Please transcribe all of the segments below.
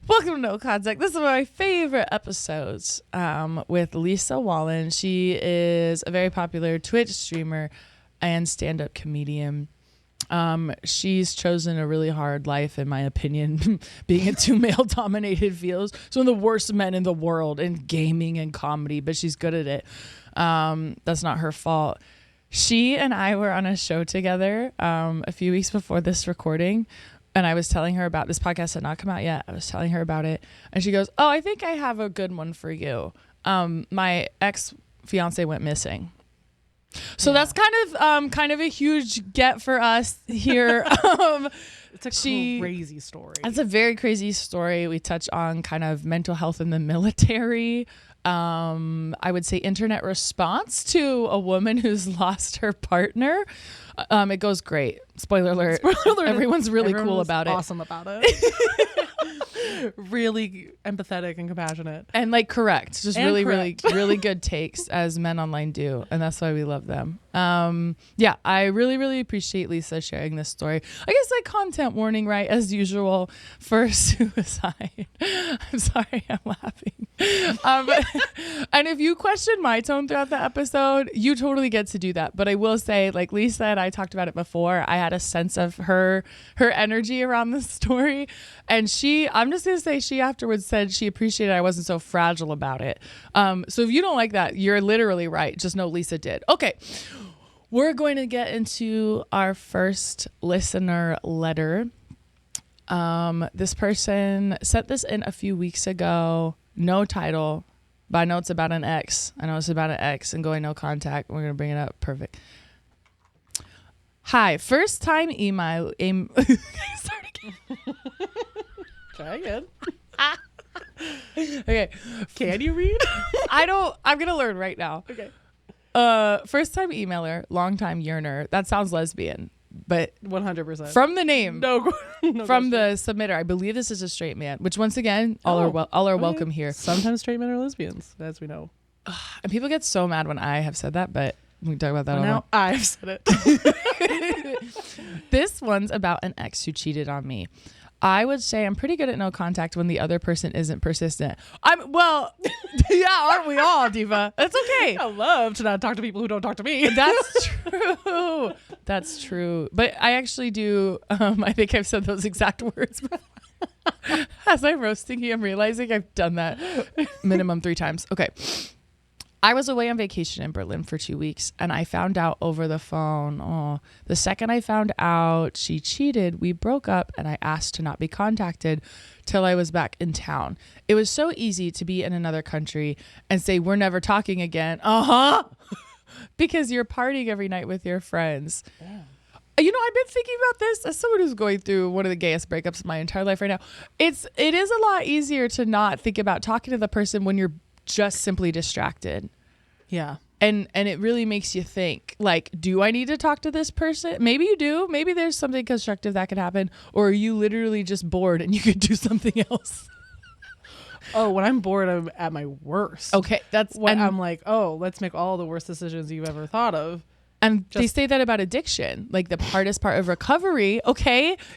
Welcome to No Contact. This is one of my favorite episodes with Lisa Wallen. She is a very popular Twitch streamer and stand-up comedian. She's chosen a really hard life, in my opinion, being in two male-dominated fields. She's one of the worst men in the world in gaming and comedy, but she's good at it. That's not her fault. She and I were on a show together a few weeks before this recording, and I was telling her about this podcast had not come out yet. I was telling her about it, and she goes, "Oh, I think I have a good one for you. My ex-fiance went missing." So that's kind of a huge get for us here. It's a crazy story. It's a very crazy story. We touch on kind of mental health in the military. I would say internet response to a woman who's lost her partner. It goes great. Spoiler alert. Everyone's really cool about it. Awesome about it. Really empathetic and compassionate. And like correct. Just really good takes as men online do. And that's why we love them. Yeah, I really appreciate Lisa sharing this story. I guess like content warning, right? As usual for suicide. I'm sorry, I'm laughing. And if you question my tone throughout the episode, you totally get to do that. But I will say, like Lisa and I talked about it before, I had a sense of her energy around the story. And I'm just going to say she afterwards said she appreciated I wasn't so fragile about it. So if you don't like that, you're literally right. Just know Lisa did. Okay. We're going to get into our first listener letter. This person sent this in a few weeks ago. No title, but I know it's about an ex. I know it's about an ex and going no contact. We're going to bring it up. Perfect. Hi, first time email. Start again. Try again. Okay. Can you read? I'm going to learn right now. Okay. First time emailer, long time yearner. That sounds lesbian, but 100%. From the name, no from question. The submitter, I believe this is a straight man. Which once again, all are welcome here. Sometimes straight men are lesbians, as we know. And people get so mad when I have said that, but we can talk about that. Well, now I've said it. This one's about an ex who cheated on me. I would say I'm pretty good at no contact when the other person isn't persistent. Yeah, aren't we all, Diva? That's okay. I love to not talk to people who don't talk to me. That's true. That's true. But I actually do. I think I've said those exact words before. As I'm roasting you, I'm realizing I've done that minimum 3 times. Okay. I was away on vacation in Berlin for 2 weeks, and I found out over the phone. The second I found out she cheated, we broke up, and I asked to not be contacted till I was back in town. It was so easy to be in another country and say, we're never talking again. Because you're partying every night with your friends. Yeah. You know, I've been thinking about this as someone who's going through one of the gayest breakups of my entire life right now. It is a lot easier to not think about talking to the person when you're just simply distracted. Yeah. And it really makes you think, like, do I need to talk to this person? Maybe you do. Maybe there's something constructive that could happen. Or are you literally just bored and you could do something else? Oh, when I'm bored, I'm at my worst. Okay. That's when I'm like, let's make all the worst decisions you've ever thought of. And they say that about addiction. Like the hardest part of recovery,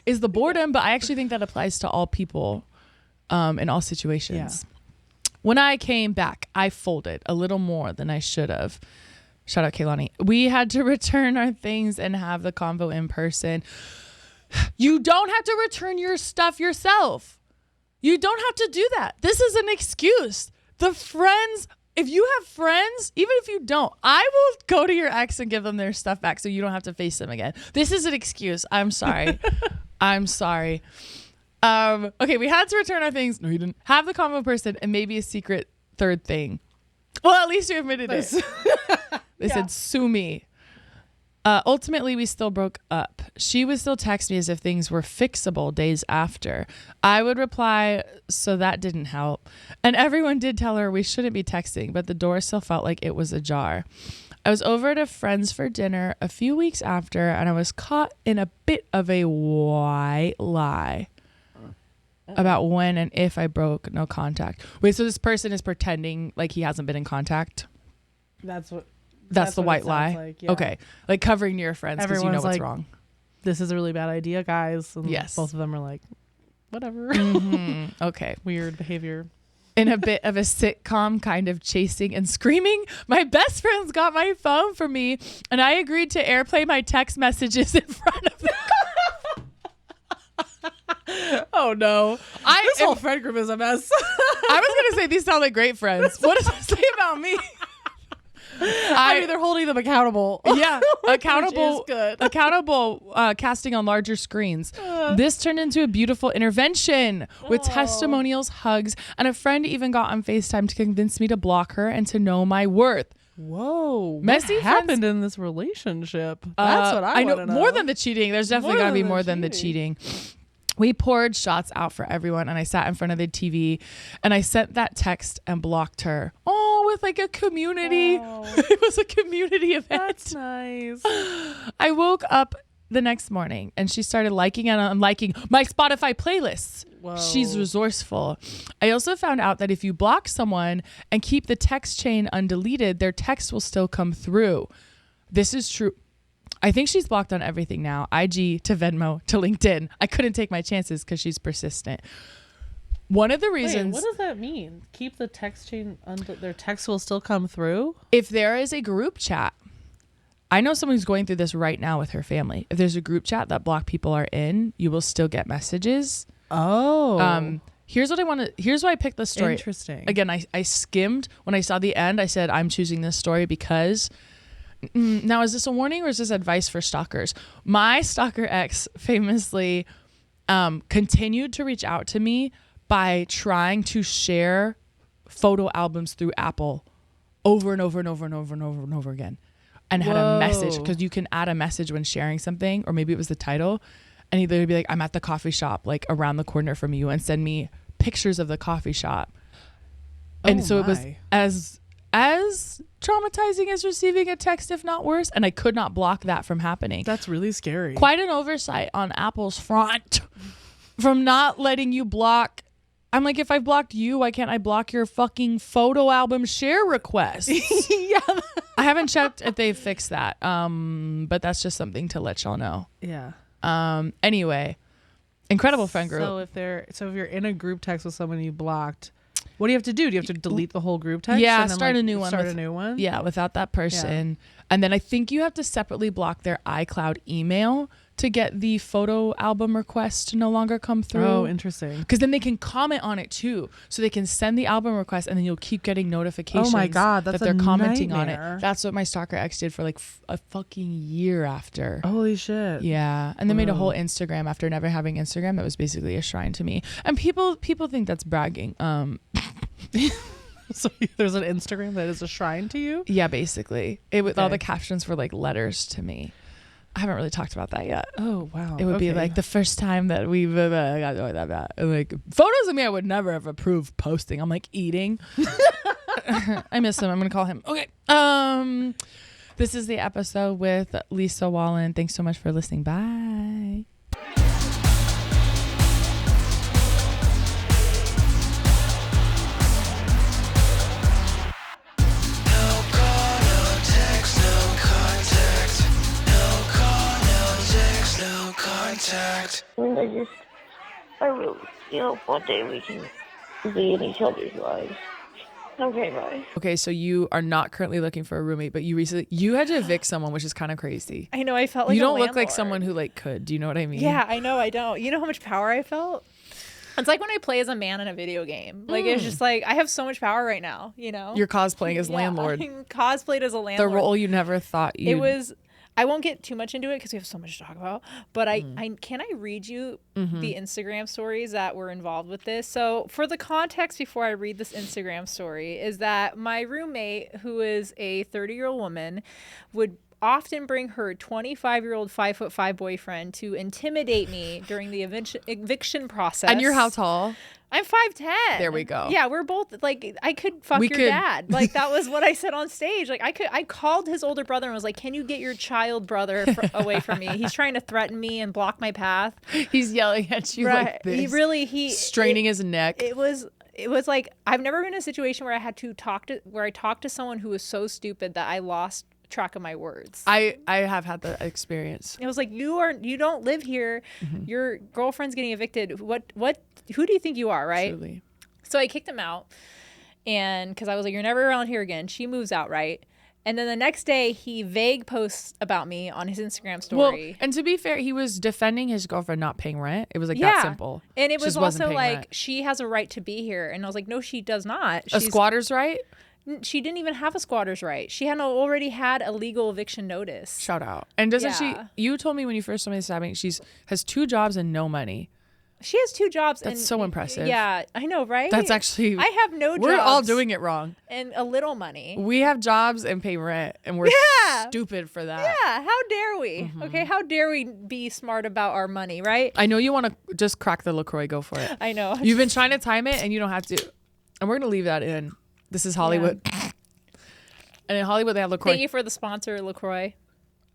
is the boredom. But I actually think that applies to all people in all situations. Yeah. When I came back, I folded a little more than I should have. Shout out Kaylani. We had to return our things and have the convo in person. You don't have to return your stuff yourself. You don't have to do that. This is an excuse. If you have friends, even if you don't, I will go to your ex and give them their stuff back so you don't have to face them again. This is an excuse. I'm sorry. I'm sorry. Okay, we had to return our things. No, you didn't. Have the convo person and maybe a secret third thing. Well, at least you admitted it. They said, sue me. Ultimately, we still broke up. She would still text me as if things were fixable days after. I would reply, so that didn't help. And everyone did tell her we shouldn't be texting, but the door still felt like it was ajar. I was over at a friend's for dinner a few weeks after, and I was caught in a bit of a white lie about when and if I broke no contact. Wait, so this person is pretending like he hasn't been in contact? That's the white lie? Like, yeah. Okay. Like covering your friends because you know what's wrong. This is a really bad idea, guys. And yes. both of them are like, whatever. Okay. Weird behavior. In a bit of a sitcom kind of chasing and screaming, my best friends got my phone for me, and I agreed to airplay my text messages in front of them. Oh no! This whole friend group is a mess. I was gonna say these sound like great friends. What does it say about me? I mean, they're holding them accountable. Yeah, accountable. Which is good. Accountable casting on larger screens. This turned into a beautiful intervention with testimonials, hugs, and a friend even got on FaceTime to convince me to block her and to know my worth. Whoa. Messy what happened in this relationship? That's what I want to know. More than the cheating. There's definitely got to be more than the cheating. We poured shots out for everyone, and I sat in front of the TV, and I sent that text and blocked her. Oh, with like a community. It was a community event. That's nice. I woke up the next morning, and she started liking and unliking my Spotify playlists. Whoa. She's resourceful. I also found out that if you block someone and keep the text chain undeleted, their text will still come through. This is true. I think she's blocked on everything now. IG to Venmo to LinkedIn. I couldn't take my chances because she's persistent. One of the reasons... Wait, what does that mean? Keep the text chain... their text will still come through? If there is a group chat... I know someone who's going through this right now with her family. If there's a group chat that blocked people are in, you will still get messages. Oh. Here's why I picked this story. Interesting. Again, I skimmed. When I saw the end, I said, I'm choosing this story because... Now, is this a warning or is this advice for stalkers? My stalker ex famously continued to reach out to me by trying to share photo albums through Apple over and over and over and over and over and over again. And had a message, because you can add a message when sharing something, or maybe it was the title. And he'd literally be like, I'm at the coffee shop, like around the corner from you, and send me pictures of the coffee shop. And so it was as traumatizing as receiving a text, if not worse, and I could not block that from happening. That's really scary. Quite an oversight on Apple's front from not letting you block. I'm like, if I blocked you, why can't I block your fucking photo album share requests? Yeah. I haven't checked if they've fixed that, but that's just something to let y'all know. Yeah. Anyway, incredible friend group. So if you're in a group text with someone you blocked, what do you have to do? Do you have to delete the whole group text? Yeah, and then start a new one. Start a new one? Yeah, without that person. And then I think you have to separately block their iCloud email to get the photo album request to no longer come through. Oh, interesting. Because then they can comment on it too. So they can send the album request and then you'll keep getting notifications. Oh my God, that's that they're commenting nightmare. on it. That's what my stalker ex did for like a fucking year after. Holy shit. Yeah. And they made a whole Instagram after never having Instagram that was basically a shrine to me. And people think that's bragging. So there's an Instagram that is a shrine to you? Yeah, basically. All the captions were like letters to me. I haven't really talked about that yet. Oh, wow. It would be like the first time that we've got like photos of me I would never have approved posting. I'm like eating. I miss him. I'm going to call him. Okay. This is the episode with Lisa Wallen. Thanks so much for listening. Bye. I really one day we can be in each other's lives. Okay, bye. Okay, so you are not currently looking for a roommate, but you had to evict someone, which is kind of crazy. I know. I felt like you don't a look like landlord. someone who like could. Do you know what I mean? Yeah, I know. I don't. You know how much power I felt? It's like when I play as a man in a video game. Like it's just like I have so much power right now. You know. You're cosplaying as landlord. I'm cosplayed as a landlord. The role you never thought you. It was. I won't get too much into it because we have so much to talk about. But can I read you the Instagram stories that were involved with this? So for the context before I read this Instagram story is that my roommate, who is a 30-year-old woman, would often bring her 25-year-old 5'5" boyfriend to intimidate me during the eviction process. And you're how tall? I'm 5'10". There we go. Yeah, we're both like I could fuck your dad. Like that was what I said on stage. Like I called his older brother and was like, "Can you get your child brother away from me? He's trying to threaten me and block my path." He's yelling at you like this. He straining his neck. It was like I've never been in a situation where I talked to someone who was so stupid that I lost track of my words. I have had the experience. It was like, you don't live here. Your girlfriend's getting evicted. Who do you think you are, right? Truly. So I kicked him out, and because I was like, you're never around here again. She moves out, right? And then the next day, he vague posts about me on his Instagram story. Well, and to be fair, he was defending his girlfriend not paying rent. It was like that simple. And it She was just wasn't also paying like, rent. she has a right to be here. And I was like, no, she does not. A squatter's right? She didn't even have a squatter's right. She had already had a legal eviction notice. Shout out. And doesn't she? Yeah. You told me when you first told me this happening, has 2 jobs and no money. She has 2 jobs. That's and, so impressive. Yeah, I know, right? That's actually. I have no jobs. We're all doing it wrong. And a little money. We have jobs and pay rent, and we're stupid for that. Yeah, how dare we? Okay, how dare we be smart about our money, right? I know you want to just crack the LaCroix. Go for it. I know. You've been trying to time it, and you don't have to. And we're going to leave that in. This is Hollywood. And in Hollywood, they have LaCroix. Thank you for the sponsor, LaCroix.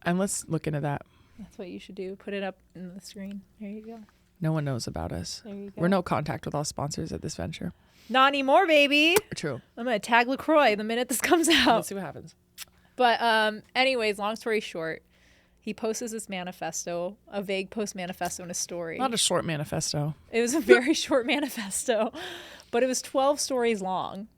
And let's look into that. That's what you should do. Put it up in the screen. There you go. No one knows about us. There you go. We're no contact with all sponsors at this venture. Not anymore, baby. True. I'm going to tag LaCroix the minute this comes out. Let's see what happens. But anyways, long story short, he posts this manifesto, a vague post manifesto in a story. Not a short manifesto. It was a very short manifesto, but it was 12 stories long.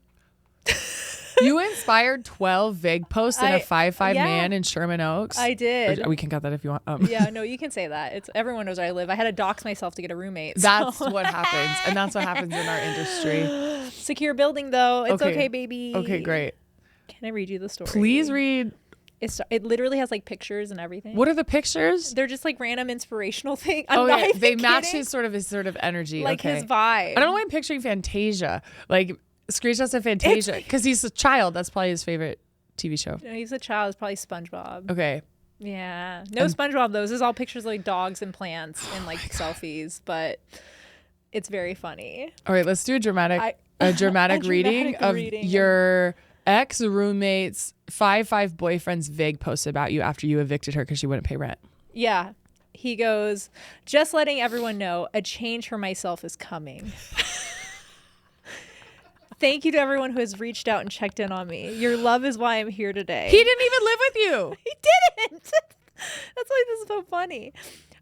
You inspired 12 vague posts in a 5'5" man in Sherman Oaks. I did. We can cut that if you want. Yeah, no, you can say that. It's everyone knows where I live. I had to dox myself to get a roommate. That's what happens. And that's what happens in our industry. Secure building though. It's okay, baby. Okay, great. Can I read you the story? Please read. It literally has like pictures and everything. What are the pictures? They're just like random inspirational things. Okay, they match his sort of energy. Like okay. his vibe. I don't know why I'm picturing Fantasia. Like screenshots of Fantasia. Because he's a child. That's probably his favorite TV show. No, he's a child. It's probably SpongeBob. Okay. Yeah. No SpongeBob though. This is all pictures of like dogs and plants and like selfies, but it's very funny. All right, let's do a dramatic reading of your ex-roommate's 5'5" boyfriend's vague post about you after you evicted her because she wouldn't pay rent. Yeah. He goes, just letting everyone know a change for myself is coming. Thank you to everyone who has reached out and checked in on me. Your love is why I'm here today. He didn't even live with you. He didn't. That's why this is so funny.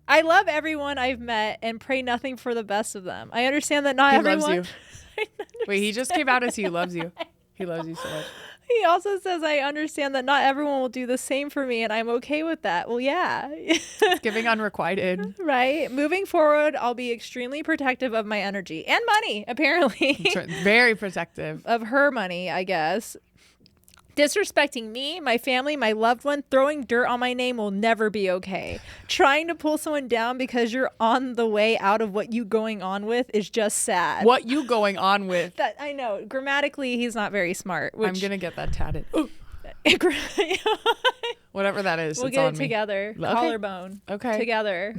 I love everyone I've met and pray nothing for the best of them. I understand that not everyone. He loves you. Wait, he just came out as he loves you. He loves you so much. He also says, I understand that not everyone will do the same for me, and I'm okay with that. Well, yeah. It's giving unrequited. Right. Moving forward, I'll be extremely protective of my energy and money, apparently. Very protective. Of her money, I guess. Disrespecting me, my family, my loved one, throwing dirt on my name will never be okay. Trying to pull someone down because you're on the way out of what you going on with is just sad. What you going on with? That I know. Grammatically, he's not very smart. I'm going to get that tatted. Whatever that is. We'll it's get on it me. together. Okay. Collarbone. Okay. Together.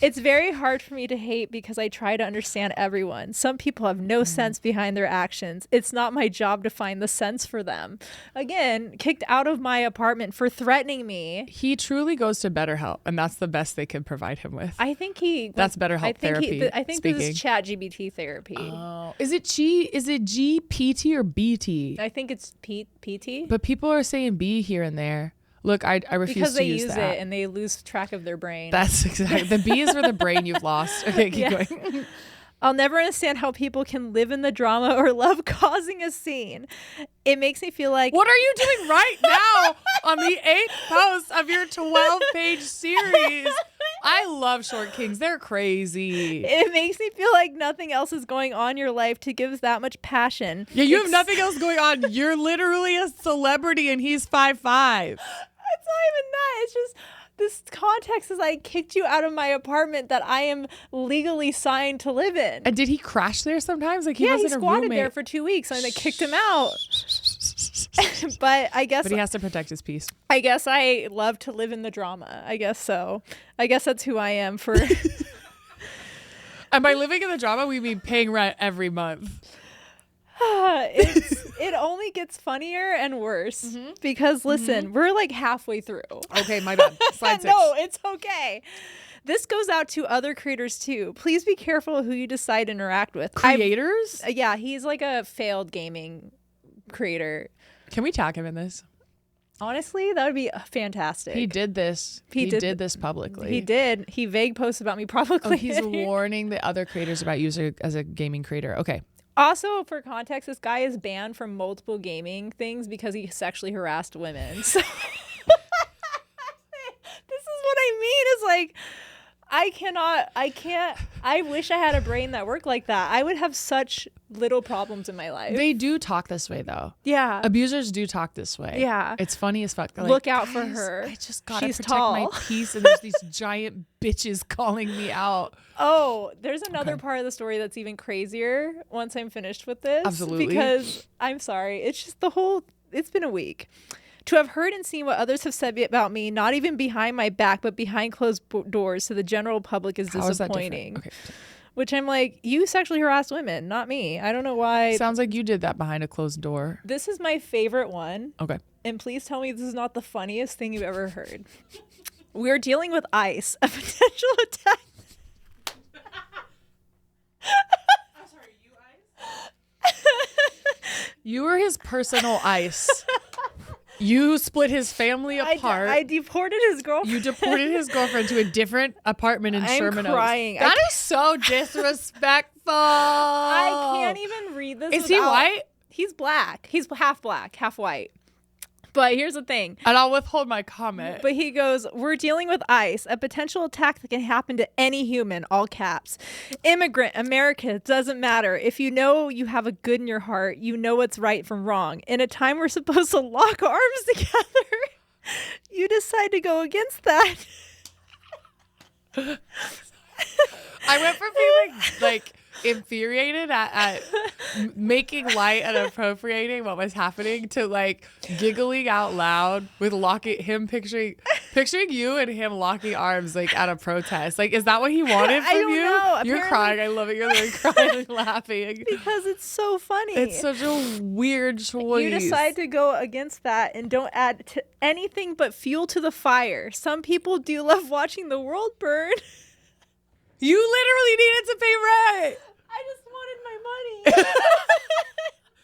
It's very hard for me to hate because I try to understand everyone. Some people have no sense behind their actions. It's not my job to find the sense for them. Again, kicked out of my apartment for threatening me. He truly goes to BetterHelp, and that's the best they can provide him with. I think that's BetterHelp therapy. I think this is ChatGPT therapy. Oh, is it GPT or BT? I think it's PT. But people are saying B here and there. Look, I refuse because to use that. Because they use it and they lose track of their brain. That's exactly. The B is for the brain you've lost. Okay, keep going. I'll never understand how people can live in the drama or love causing a scene. It makes me feel like... What are you doing right now on the 8th post of your 12-page series? I love Short Kings. They're crazy. It makes me feel like nothing else is going on in your life to give that much passion. Yeah, you have nothing else going on. You're literally a celebrity and he's 5'5". It's not even that. It's just this context is I kicked you out of my apartment that I am legally signed to live in. And did he crash there sometimes? Like he he wasn't squatted a roommate. there for 2 weeks and they kicked him out. But he has to protect his peace. I guess I love to live in the drama. I guess so. I guess that's who I am for. And by living in the drama, we mean paying rent every month. It only gets funnier and worse because listen, we're like halfway through. Okay, my bad. Slide 6. No, it's okay. This goes out to other creators too. Please be careful who you decide to interact with. Creators? Yeah, he's like a failed gaming creator. Can we tag him in this? Honestly, that would be fantastic. He did this. He did this publicly. He did. He vague posts about me publicly. Oh, he's warning the other creators about you as a gaming creator. Okay. Also, for context, this guy is banned from multiple gaming things because he sexually harassed women. So this is what I mean. Is like, I wish I had a brain that worked like that. I would have such little problems in my life. They do talk this way, though. Yeah. Abusers do talk this way. Yeah. It's funny as fuck. They're Look like, out for "Guys, her. I just gotta She's protect tall." my peace, and there's these giant bitches calling me out. Oh, there's another part of the story that's even crazier once I'm finished with this. Absolutely. Because I'm sorry. It's just it's been a week. To have heard and seen what others have said about me, not even behind my back, but behind closed doors to the general public is How is that disappointing. different? Okay. Which I'm like, you sexually harassed women, not me. I don't know why. Sounds like you did that behind a closed door. This is my favorite one. Okay. And please tell me this is not the funniest thing you've ever heard. We're dealing with ICE, a potential attack. I'm sorry, you ICE? You were his personal ICE. You split his family apart. I deported his girlfriend. You deported his girlfriend to a different apartment in I'm Sherman crying. Oaks. That is so disrespectful. I can't even read this. Is he white? He's black. He's half black, half white. But here's the thing. And I'll withhold my comment. But he goes, we're dealing with ICE, a potential attack that can happen to any human, all caps. Immigrant, America, doesn't matter. If you know you have a good in your heart, you know what's right from wrong. In a time we're supposed to lock arms together, you decide to go against that. I went from feeling like infuriated at making light and appropriating what was happening to like giggling out loud with picturing you and him locking arms like at a protest. Like, is that what he wanted from I don't you? know. You're crying. I love it. You're like crying and laughing. Because it's so funny. It's such a weird choice. You decide to go against that and don't add to anything but fuel to the fire. Some people do love watching the world burn. You literally needed to pay rent. I just wanted my money.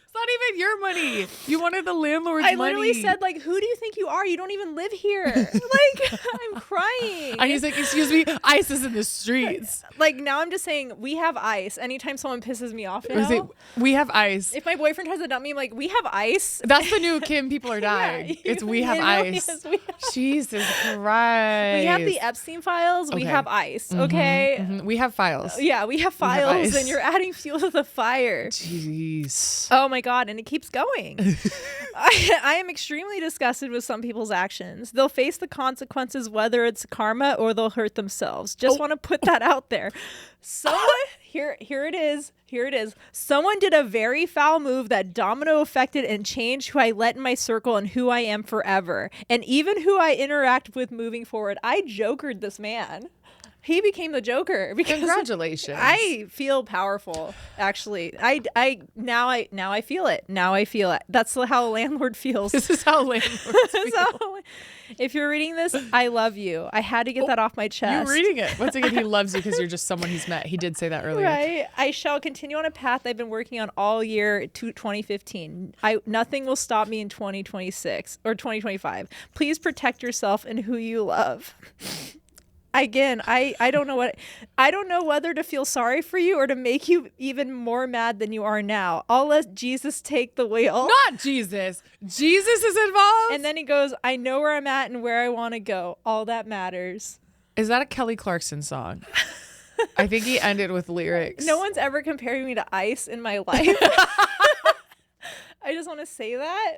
It's not even your money. You wanted the landlord's money. I literally said, like, who do you think you are? You don't even live here. Like, I'm crying. And he's like, excuse me, ICE is in the streets. Like, now I'm just saying, we have ICE. Anytime someone pisses me off now, Or is it, we have ICE. if my boyfriend tries to dump me, I'm like, we have ICE. That's the new Kim people are dying. Yeah, It's we have it really ICE. is. We have- Jesus Christ. We have the Epstein files. We Okay. have ICE. Okay. Mhm. We have files. Yeah, we have files, ICE. and you're adding fuel to the fire. Jeez. Oh my God, and it keeps going. I am extremely disgusted with some people's actions. They'll face the consequences, whether it's karma or they'll hurt themselves. Just want to put that out there. Someone, here it is. Here it is. Someone did a very foul move that domino affected and changed who I let in my circle and who I am forever. And even who I interact with moving forward. I jokered this man. He became the Joker because Congratulations. I feel powerful. Actually, now I feel it. Now I feel it. That's how a landlord feels. This is how landlords feel. So, if you're reading this, I love you. I had to get that off my chest. You're reading it. Once again, he loves you because you're just someone he's met. He did say that earlier. Right. I shall continue on a path I've been working on all year to 2015. Nothing will stop me in 2026 or 2025. Please protect yourself and who you love. Again, I don't know whether to feel sorry for you or to make you even more mad than you are now. I'll let Jesus take the wheel. Not Jesus. Jesus is involved. And then he goes, I know where I'm at and where I want to go. All that matters. Is that a Kelly Clarkson song? I think he ended with lyrics. No one's ever compared me to ICE in my life. I just want to say that.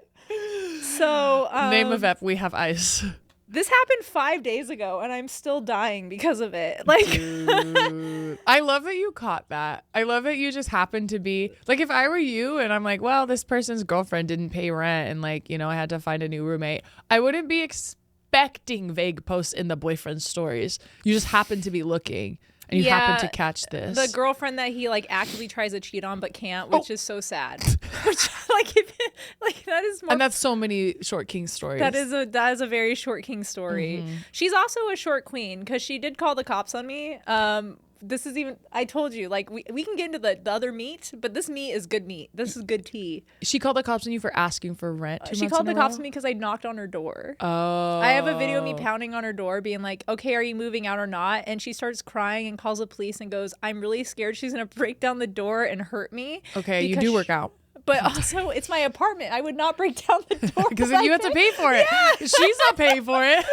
So Name of ep, we have ICE. This happened 5 days ago, and I'm still dying because of it. Like, Dude. I love that you caught that. I love that you just happened to be like, if I were you and I'm like, well, this person's girlfriend didn't pay rent and like, you know, I had to find a new roommate, I wouldn't be expecting vague posts in the boyfriend stories. You just happen to be looking and you happen to catch this. The girlfriend that he like actively tries to cheat on but can't, which is so sad. Which, like that is more. And that's so many short king stories. That is a very short king story. Mm-hmm. She's also a short queen because she did call the cops on me this is even, I told you, like, we can get into the other meat, but this meat is good meat. This is good tea. She called the cops on you for asking for rent 2 She months called in the a cops row? on me because I knocked on her door. Oh. I have a video of me pounding on her door being like, okay, are you moving out or not? And she starts crying and calls the police and goes, I'm really scared she's going to break down the door and hurt me. Okay, you do work out. But also, it's my apartment. I would not break down the door. Because then you have to pay for it. Yeah. She's not paying for it.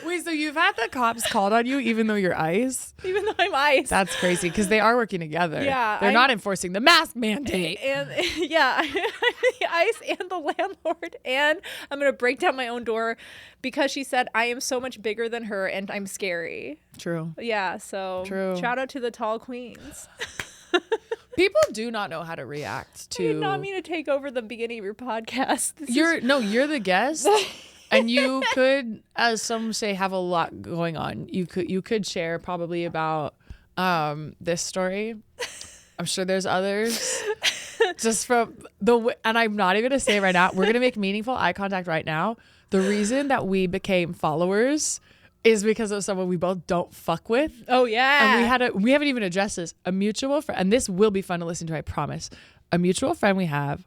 Wait, so you've had the cops called on you even though you're ICE? Even though I'm ICE. That's crazy because they are working together. Yeah. They're not enforcing the mask mandate. And yeah, I'm the ICE and the landlord. And I'm going to break down my own door because she said I am so much bigger than her and I'm scary. True. Yeah, so True. Shout out to the tall queens. People do not know how to react to. I did not mean to take over the beginning of your podcast. You're the guest. And you could, as some say, have a lot going on. You could share probably about this story. I'm sure there's others. Just from and I'm not even gonna say it right now. We're gonna make meaningful eye contact right now. The reason that we became followers is because of someone we both don't fuck with. Oh yeah. And we haven't even addressed this. A mutual friend, and this will be fun to listen to, I promise. A mutual friend we have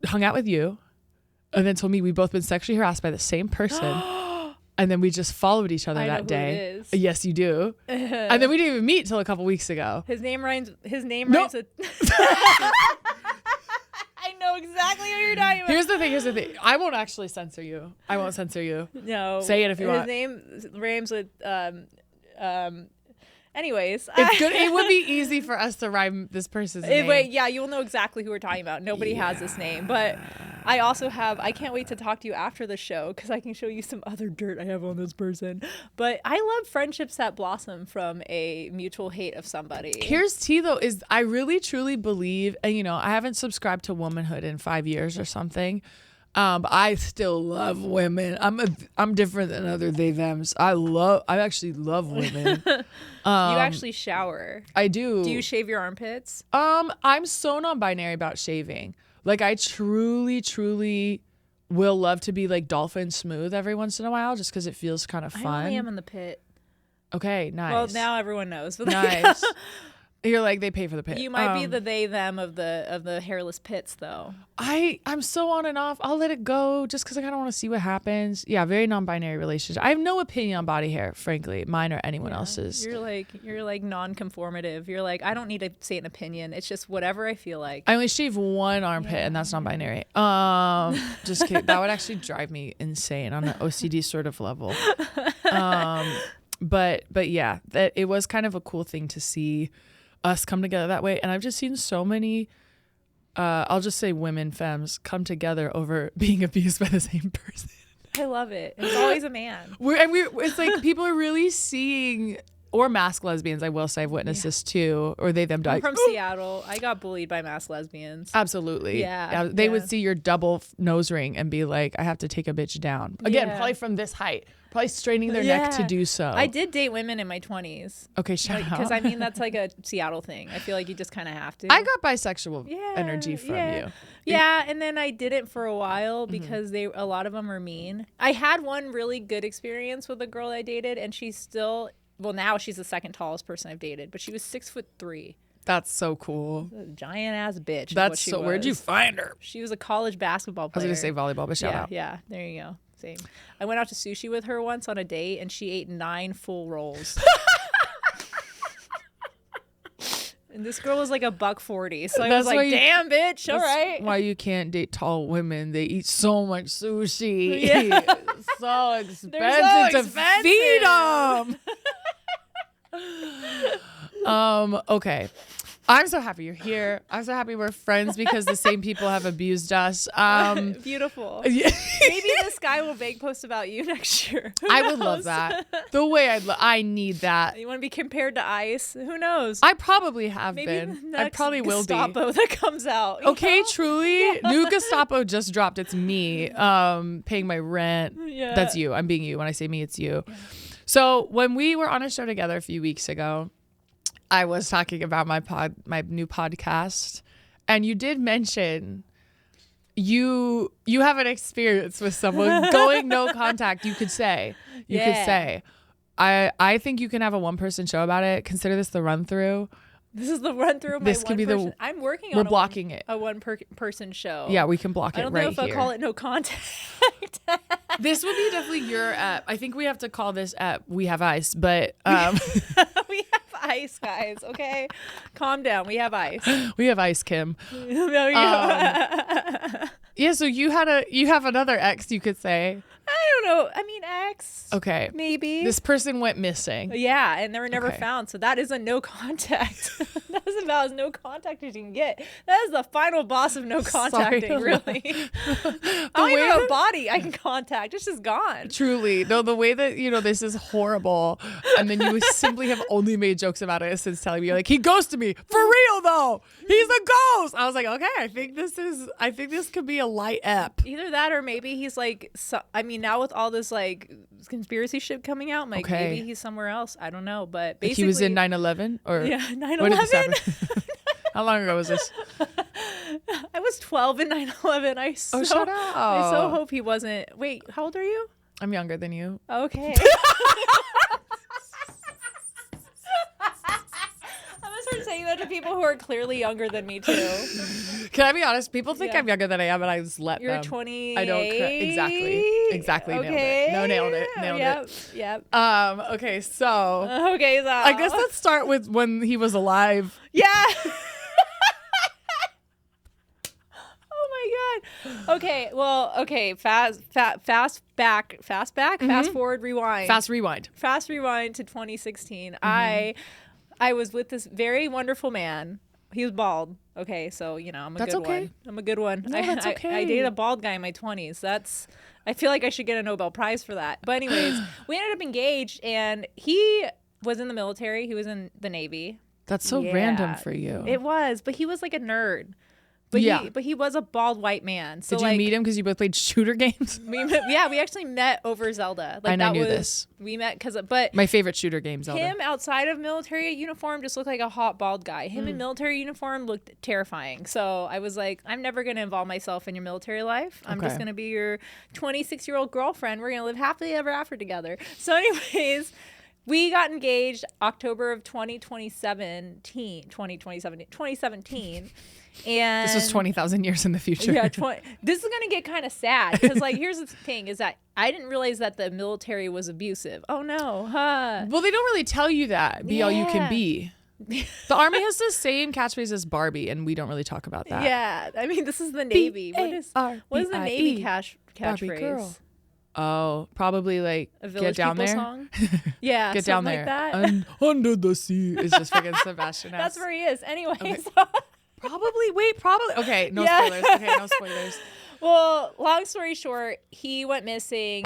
hung out with you. And then told me we've both been sexually harassed by the same person. And then we just followed each other that day. Who it is. Yes, you do. And then we didn't even meet till a couple weeks ago. His name rhymes with I know exactly what you're talking about. Here's the thing. I won't actually censor you. I won't censor you. No. Say it if you want. His name rhymes with anyways. It's good. It would be easy for us to rhyme this person's name. Wait, yeah, you'll know exactly who we're talking about. Nobody has this name. But I also I can't wait to talk to you after the show because I can show you some other dirt I have on this person. But I love friendships that blossom from a mutual hate of somebody. Here's tea though, is I really truly believe, and I haven't subscribed to womanhood in 5 years or something. But I still love women. I'm different than other they thems. I actually love women. You actually shower. I do. Do you shave your armpits? I'm so non-binary about shaving. Like I truly will love to be like dolphin smooth every once in a while, just because it feels kind of fun. I only am in the pit. Okay, nice. Well, now everyone knows. But nice. You're like, they pay for the pit. You might be the they them of the hairless pits though. I'm so on and off. I'll let it go just because I kind of want to see what happens. Yeah, very non-binary relationship. I have no opinion on body hair, frankly, mine or anyone else's. You're like non-conformative. You're like, I don't need to say an opinion. It's just whatever I feel like. I only shave one armpit, and that's non-binary. Just kidding. That would actually drive me insane on an OCD sort of level. But yeah, that it was kind of a cool thing to see us come together that way. And I've just seen so many, I'll just say women, femmes, come together over being abused by the same person. I love it. It's always a man. It's like people are really seeing, or masked lesbians, I will say, I've witnessed this too, or they, them die. I'm from Seattle. I got bullied by masked lesbians. Absolutely. Yeah. They would see your double nose ring and be like, I have to take a bitch down. Again, probably from this height. Probably straining their neck to do so. I did date women in my 20s. Okay, shout out. Because I mean, that's like a Seattle thing. I feel like you just kind of have to. I got bisexual energy from you. Yeah, and then I didn't for a while because a lot of them are mean. I had one really good experience with a girl I dated, and she's still, well, now she's the second tallest person I've dated, but she was 6'3". That's so cool. A giant ass bitch. That's so. Where'd you find her? She was a college basketball player. I was gonna say volleyball, but shout out. Yeah, there you go. Same. I went out to sushi with her once on a date, and she ate 9 full rolls. And this girl was like $140, so I was like, "Damn, bitch! All right." Why you can't date tall women? They eat so much sushi. Yeah. It's so expensive to feed them. Okay. I'm so happy you're here. I'm so happy we're friends because the same people have abused us. Beautiful. Yeah. Maybe this guy will bake post about you next year. I would love that. The way I need that. You want to be compared to Ice? Who knows? I probably have Maybe been. The I next probably will be. Gestapo that comes out. Okay, truly. New Gestapo just dropped. It's me paying my rent. Yeah. That's you. I'm being you. When I say me, it's you. So when we were on a show together a few weeks ago, I was talking about my new podcast, and you did mention you have an experience with someone going no contact. You could say, I think you can have a 1-person show about it. Consider this the run through. This is the run through of my This could be the. I'm working on We're blocking it. a person show. Yeah, we can block it right here. I don't know if I'll call it no contact. This would be definitely your app. I think we have to call this app We Have Ice, but We have ice, guys. Okay, calm down. We have ice. we have ice, Kim. No, Yeah, so you have another ex, you could say. I don't know. I mean, ex. Okay. Maybe. This person went missing. Yeah, and they were never Okay. found. So that is a no contact. That is about as no contact as you can get. That is the final boss of no contacting, really. I don't even have a body I can contact. It's just gone. Truly. No, the way that, this is horrible. And then you simply have only made jokes about it since telling me, you're like, he ghosted me. For real, though. He's a ghost. I was like, okay, I think this could be a light ep. Either that or maybe he's like, now with all this like conspiracy shit coming out, like maybe he's somewhere else. I don't know. But basically. He was in 9/11? Or yeah, 9/11. when did this happen? How long ago was this? I was 12 in 9/11. Shut up. I so hope he wasn't. Wait, how old are you? I'm younger than you. Okay. I'm gonna start saying that to people who are clearly younger than me too. Can I be honest? People think Yeah. I'm younger than I am, and I just let You're them. 28. I don't exactly Okay. nailed it. Nailed it. Yep. Okay, so Okay, so I guess let's start with when he was alive. Yeah. Oh my god. Okay. Well. Okay. Fast forward. Rewind. Fast rewind. Fast rewind to 2016. Mm-hmm. I was with this very wonderful man. He was bald. Okay, so I'm a That's good okay. one. I'm a good one. No, that's okay. I dated a bald guy in my 20s. I feel like I should get a Nobel Prize for that. But anyways, we ended up engaged, and he was in the military. He was in the Navy. That's so random for you. It was, but he was like a nerd. But he was a bald white man. So Did you meet him because you both played shooter games? we actually met over Zelda. Like, I knew this. We met but My favorite shooter game, Zelda. him outside of military uniform just looked like a hot bald guy. Him in military uniform looked terrifying. So I was like, I'm never going to involve myself in your military life. I'm just going to be your 26-year-old girlfriend. We're going to live happily ever after together. So anyways, we got engaged October of 2017. And This was 20,000 years in the future. Yeah, this is gonna get kind of sad because, like, here's the thing: is that I didn't realize that the military was abusive. Oh no, huh? Well, they don't really tell you that. Be all you can be. The Army has the same catchphrase as Barbie, and we don't really talk about that. Yeah, I mean, this is the Navy. What is the Navy catchphrase? Girl. Oh, probably like A Village get down People there. Song? Yeah, Get down there. like that. And under the sea is just freaking Sebastian. That's where he is. Anyway, Okay. so Probably. Okay, no Yeah. spoilers. Okay, no spoilers. well, long story short, he went missing.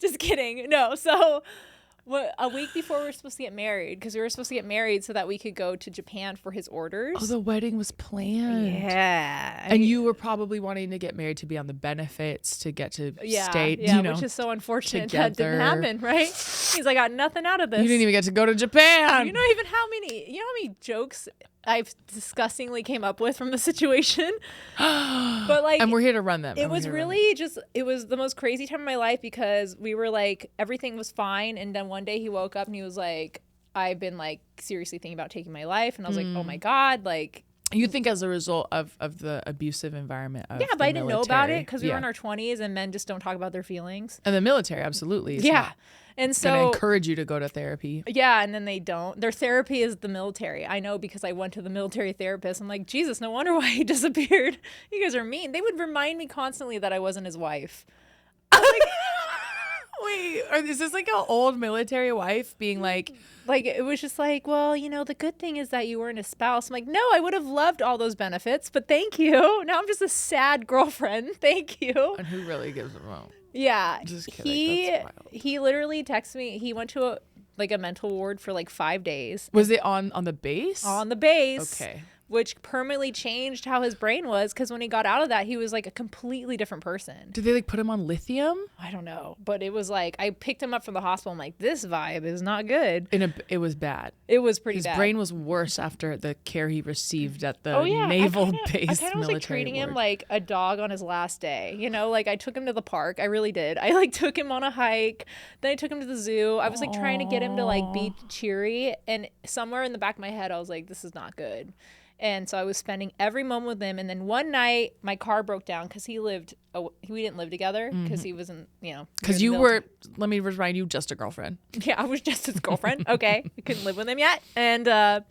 Just kidding. No, so a week before we were supposed to get married, because we were supposed to get married so that we could go to Japan for his orders. Oh, the wedding was planned. Yeah. And you were probably wanting to get married to be on the benefits, to get to stay, which is so unfortunate together. that didn't happen, right? He's like, I got nothing out of this. You didn't even get to go to Japan. You know how many jokes I've disgustingly came up with from the situation? But like, and we're here to run them. it was really it was the most crazy time of my life because we were like, everything was fine. And then one day he woke up and he was like, I've been like seriously thinking about taking my life. And I was like, oh my God, like. You think as a result of the abusive environment of but I didn't know about it because we were in our our 20s and men just don't talk about their feelings. and the military, absolutely. It's Yeah. not And gonna so encourage you to go to therapy. yeah, and then they don't. Their therapy is the military. I know because I went to the military therapist. I'm like, Jesus, no wonder why he disappeared. You guys are mean. They would remind me constantly that I wasn't his wife. Wait, is this like an old military wife being like, it was just like, well, the good thing is that you weren't a spouse. I'm like, no, I would have loved all those benefits, but thank you. Now I'm just a sad girlfriend. Thank you. and who really gives a wrong? Yeah. Just kidding. That's wild. He literally texted me. He went to a mental ward for like 5 days. Was it on the base? On the base. Okay. which permanently changed how his brain was. Because when he got out of that, he was like a completely different person. Did they like put him on lithium? I don't know, but it was like I picked him up from the hospital. I'm like, this vibe is not good. It was bad. It was pretty His bad. brain was worse after the care he received at the I naval kinda base was military like treating him ward. like a dog on his last day. You know, like I took him to the park. I really did. I like took him on a hike. Then I took him to the zoo. I was like trying to get him to like be cheery. And somewhere in the back of my head, I was like, this is not good. And so I was spending every moment with him. And then one night my car broke down because we didn't live together because he wasn't, you know. Because you were, let me remind you, just a girlfriend. Yeah, I was just his girlfriend. Okay. I couldn't live with him yet. And I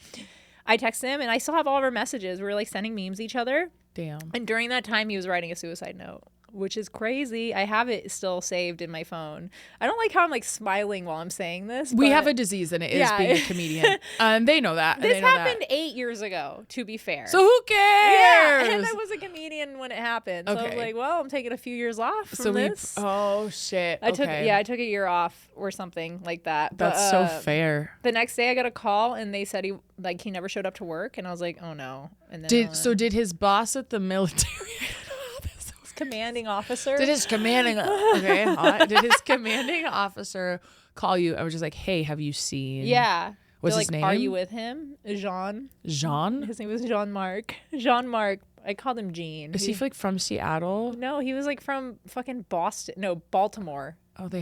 texted him and I still have all of our messages. We were like sending memes to each other. Damn. And during that time, he was writing a suicide note, which is crazy. I have it still saved in my phone. I don't like how I'm like smiling while I'm saying this. We have a disease and it is being a comedian. They know that. This happened 8 years ago, to be fair. So who cares? Yeah, and I was a comedian when it happened. So I was like, well, I'm taking a few years off from this. Oh shit. I took a year off or something like that. That's so fair. The next day I got a call and they said he never showed up to work, and I was like, oh no. And then did his boss at the military commanding officer Did his commanding officer call you? I was just like, hey, have you seen? Yeah. What's They're his like, name? are you with him? Jean. His name was Jean-Marc. Jean-Marc. I called him Gene. Is he like from Seattle? No, he was like from fucking Boston. No, Baltimore. Oh, they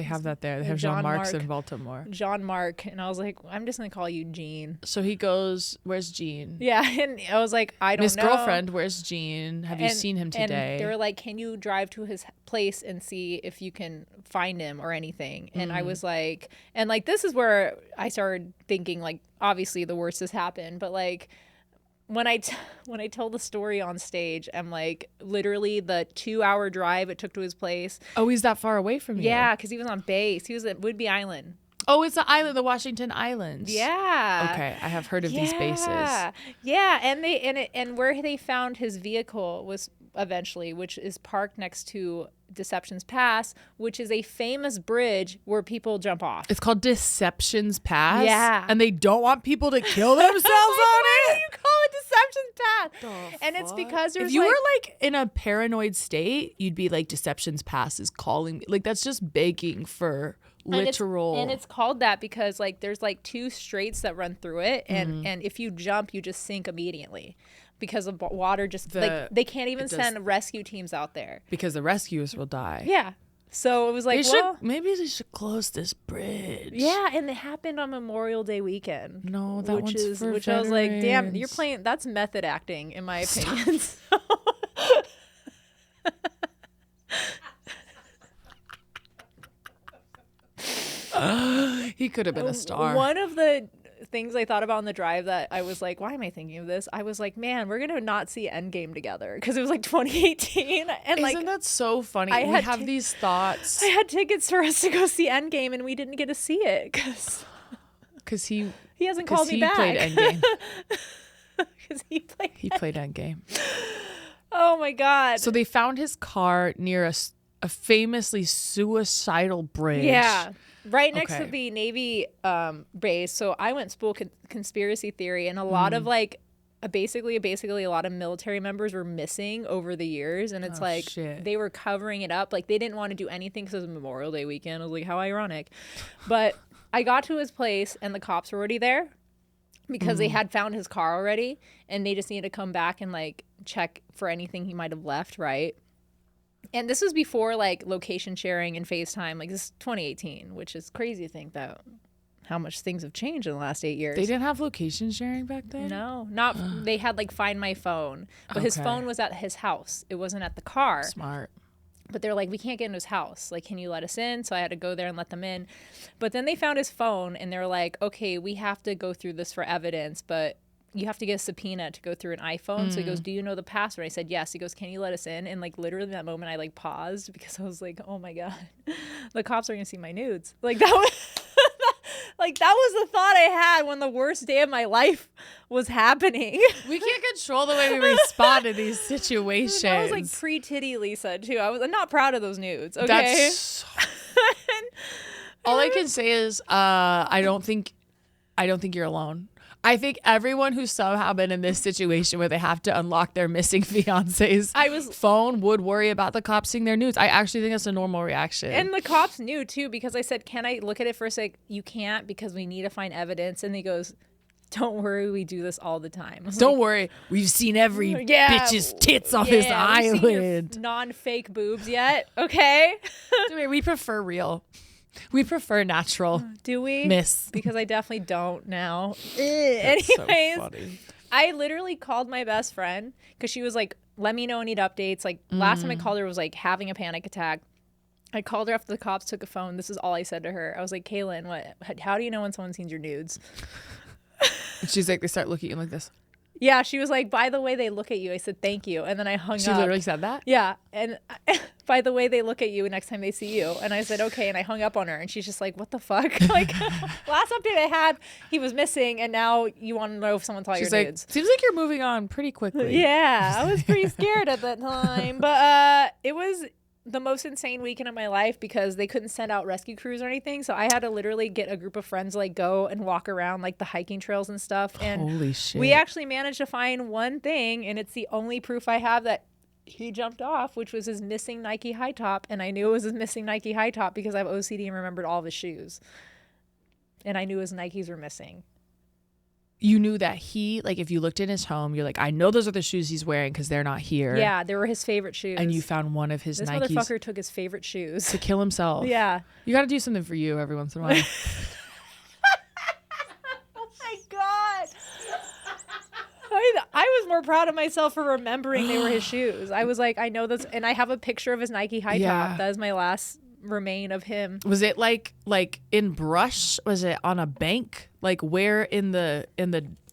have that there. They have Jean-Marc's in Baltimore. Jean-Marc. And I was like, I'm just going to call you Gene. So he goes, where's Gene? Yeah. And I was like, I don't know. Miss Girlfriend, where's Gene? Have you seen him today? And they were like, can you drive to his place and see if you can find him or anything? And I was like, and like, this is where I started thinking, like, obviously the worst has happened. But like, when I told the story on stage, I'm like, literally the 2-hour drive it took to his place. Oh, he's that far away from you? Yeah, because he was on base. He was at Whidbey Island. Oh, it's the island, the Washington Islands. Yeah. Okay, I have heard of these bases. Yeah, and where they found his vehicle was eventually, which is parked next to Deception's Pass, which is a famous bridge where people jump off. It's called Deception's Pass? Yeah. And they don't want people to kill themselves on Why it? do you call it Deception's Pass? And it's because there's if you were like in a paranoid state, you'd be like, Deception's Pass is calling me. Like, that's just begging for literal. And it's called that because like there's like 2 straits that run through it, and if you jump, you just sink immediately. Because of water, they can't even send rescue teams out there. Because the rescuers will die. Yeah. So it was like, maybe they should close this bridge. Yeah, and it happened on Memorial Day weekend. No, that one's for which I was like, damn, you're playing. That's method acting, in my opinion. He could have been a star. One of the things I thought about on the drive that I was like, why am I thinking of this? I was like, man, we're gonna not see Endgame together because it was like 2018, and isn't that so funny? We have these thoughts. I had tickets for us to go see Endgame, and we didn't get to see it because he hasn't called me back. Played Endgame. Because he played Endgame. Oh my god! So they found his car near a famously suicidal bridge. Yeah. Right next to the Navy base. So I went school conspiracy theory, and a lot of like basically a lot of military members were missing over the years, and it's they were covering it up. Like they didn't want to do anything because it was Memorial Day weekend. I was like, how ironic. But I got to his place, and the cops were already there because they had found his car already, and they just needed to come back and like check for anything he might have left, right? And this was before like location sharing and FaceTime. Like this is 2018, which is crazy to think that how much things have changed in the last 8 years. They didn't have location sharing back then? No, not they had like Find My Phone, but his phone was at his house. It wasn't at the car. Smart. But they're like, we can't get into his house. Like, can you let us in? So I had to go there and let them in. But then they found his phone, and they're like, okay, we have to go through this for evidence, but you have to get a subpoena to go through an iPhone. So he goes, do you know the password? I said, yes. He goes, can you let us in? And like literally in that moment, I like paused because I was like, oh my God, the cops are going to see my nudes. Like that was, like that was the thought I had when the worst day of my life was happening. We can't control the way we respond to these situations. That was like pre-titty Lisa too. I'm not proud of those nudes. Okay. That's all I can say is I don't think I don't think you're alone. I think everyone who's somehow been in this situation where they have to unlock their missing fiance's phone would worry about the cops seeing their nudes. I actually think that's a normal reaction. And the cops knew too, because I said, can I look at it for a sec? You can't, because we need to find evidence. And he goes, don't worry, we do this all the time. Don't worry, we've seen every bitch's tits off his eyelid. Non-fake boobs yet, okay? We prefer real. We prefer natural. Do we? Miss. Because I definitely don't now. Anyways, so funny. I literally called my best friend because she was like, let me know I need updates. Like last time I called her was like having a panic attack. I called her after the cops took a phone. This is all I said to her. I was like, Kaylin, how do you know when someone's seen your nudes? And she's like, they start looking at you like this. Yeah, she was like, by the way they look at you. I said, thank you. And then I hung up. She literally said that? Yeah. And by the way they look at you next time they see you. And I said, okay. And I hung up on her. And she's just like, what the fuck? Like, last update I had, he was missing. And now you want to know if someone saw your nudes. Seems like you're moving on pretty quickly. Yeah. I was pretty scared at that time. But it was the most insane weekend of my life because they couldn't send out rescue crews or anything. So I had to literally get a group of friends, like go and walk around like the hiking trails and stuff. And holy shit. We actually managed to find one thing, and it's the only proof I have that he jumped off, which was his missing Nike high top. And I knew it was his missing Nike high top because I have OCD and remembered all of his shoes. And I knew his Nikes were missing. You knew that he, like, if you looked in his home, you're like, I know those are the shoes he's wearing because they're not here. Yeah, they were his favorite shoes. And you found one of his Nikes. This motherfucker took his favorite shoes. To kill himself. Yeah. You got to do something for you every once in a while. Oh my God. I was more proud of myself for remembering they were his shoes. I was like, I know this. And I have a picture of his Nike high top. That is my last remain of him. Was it like in brush? Was it on a bank? Like where in the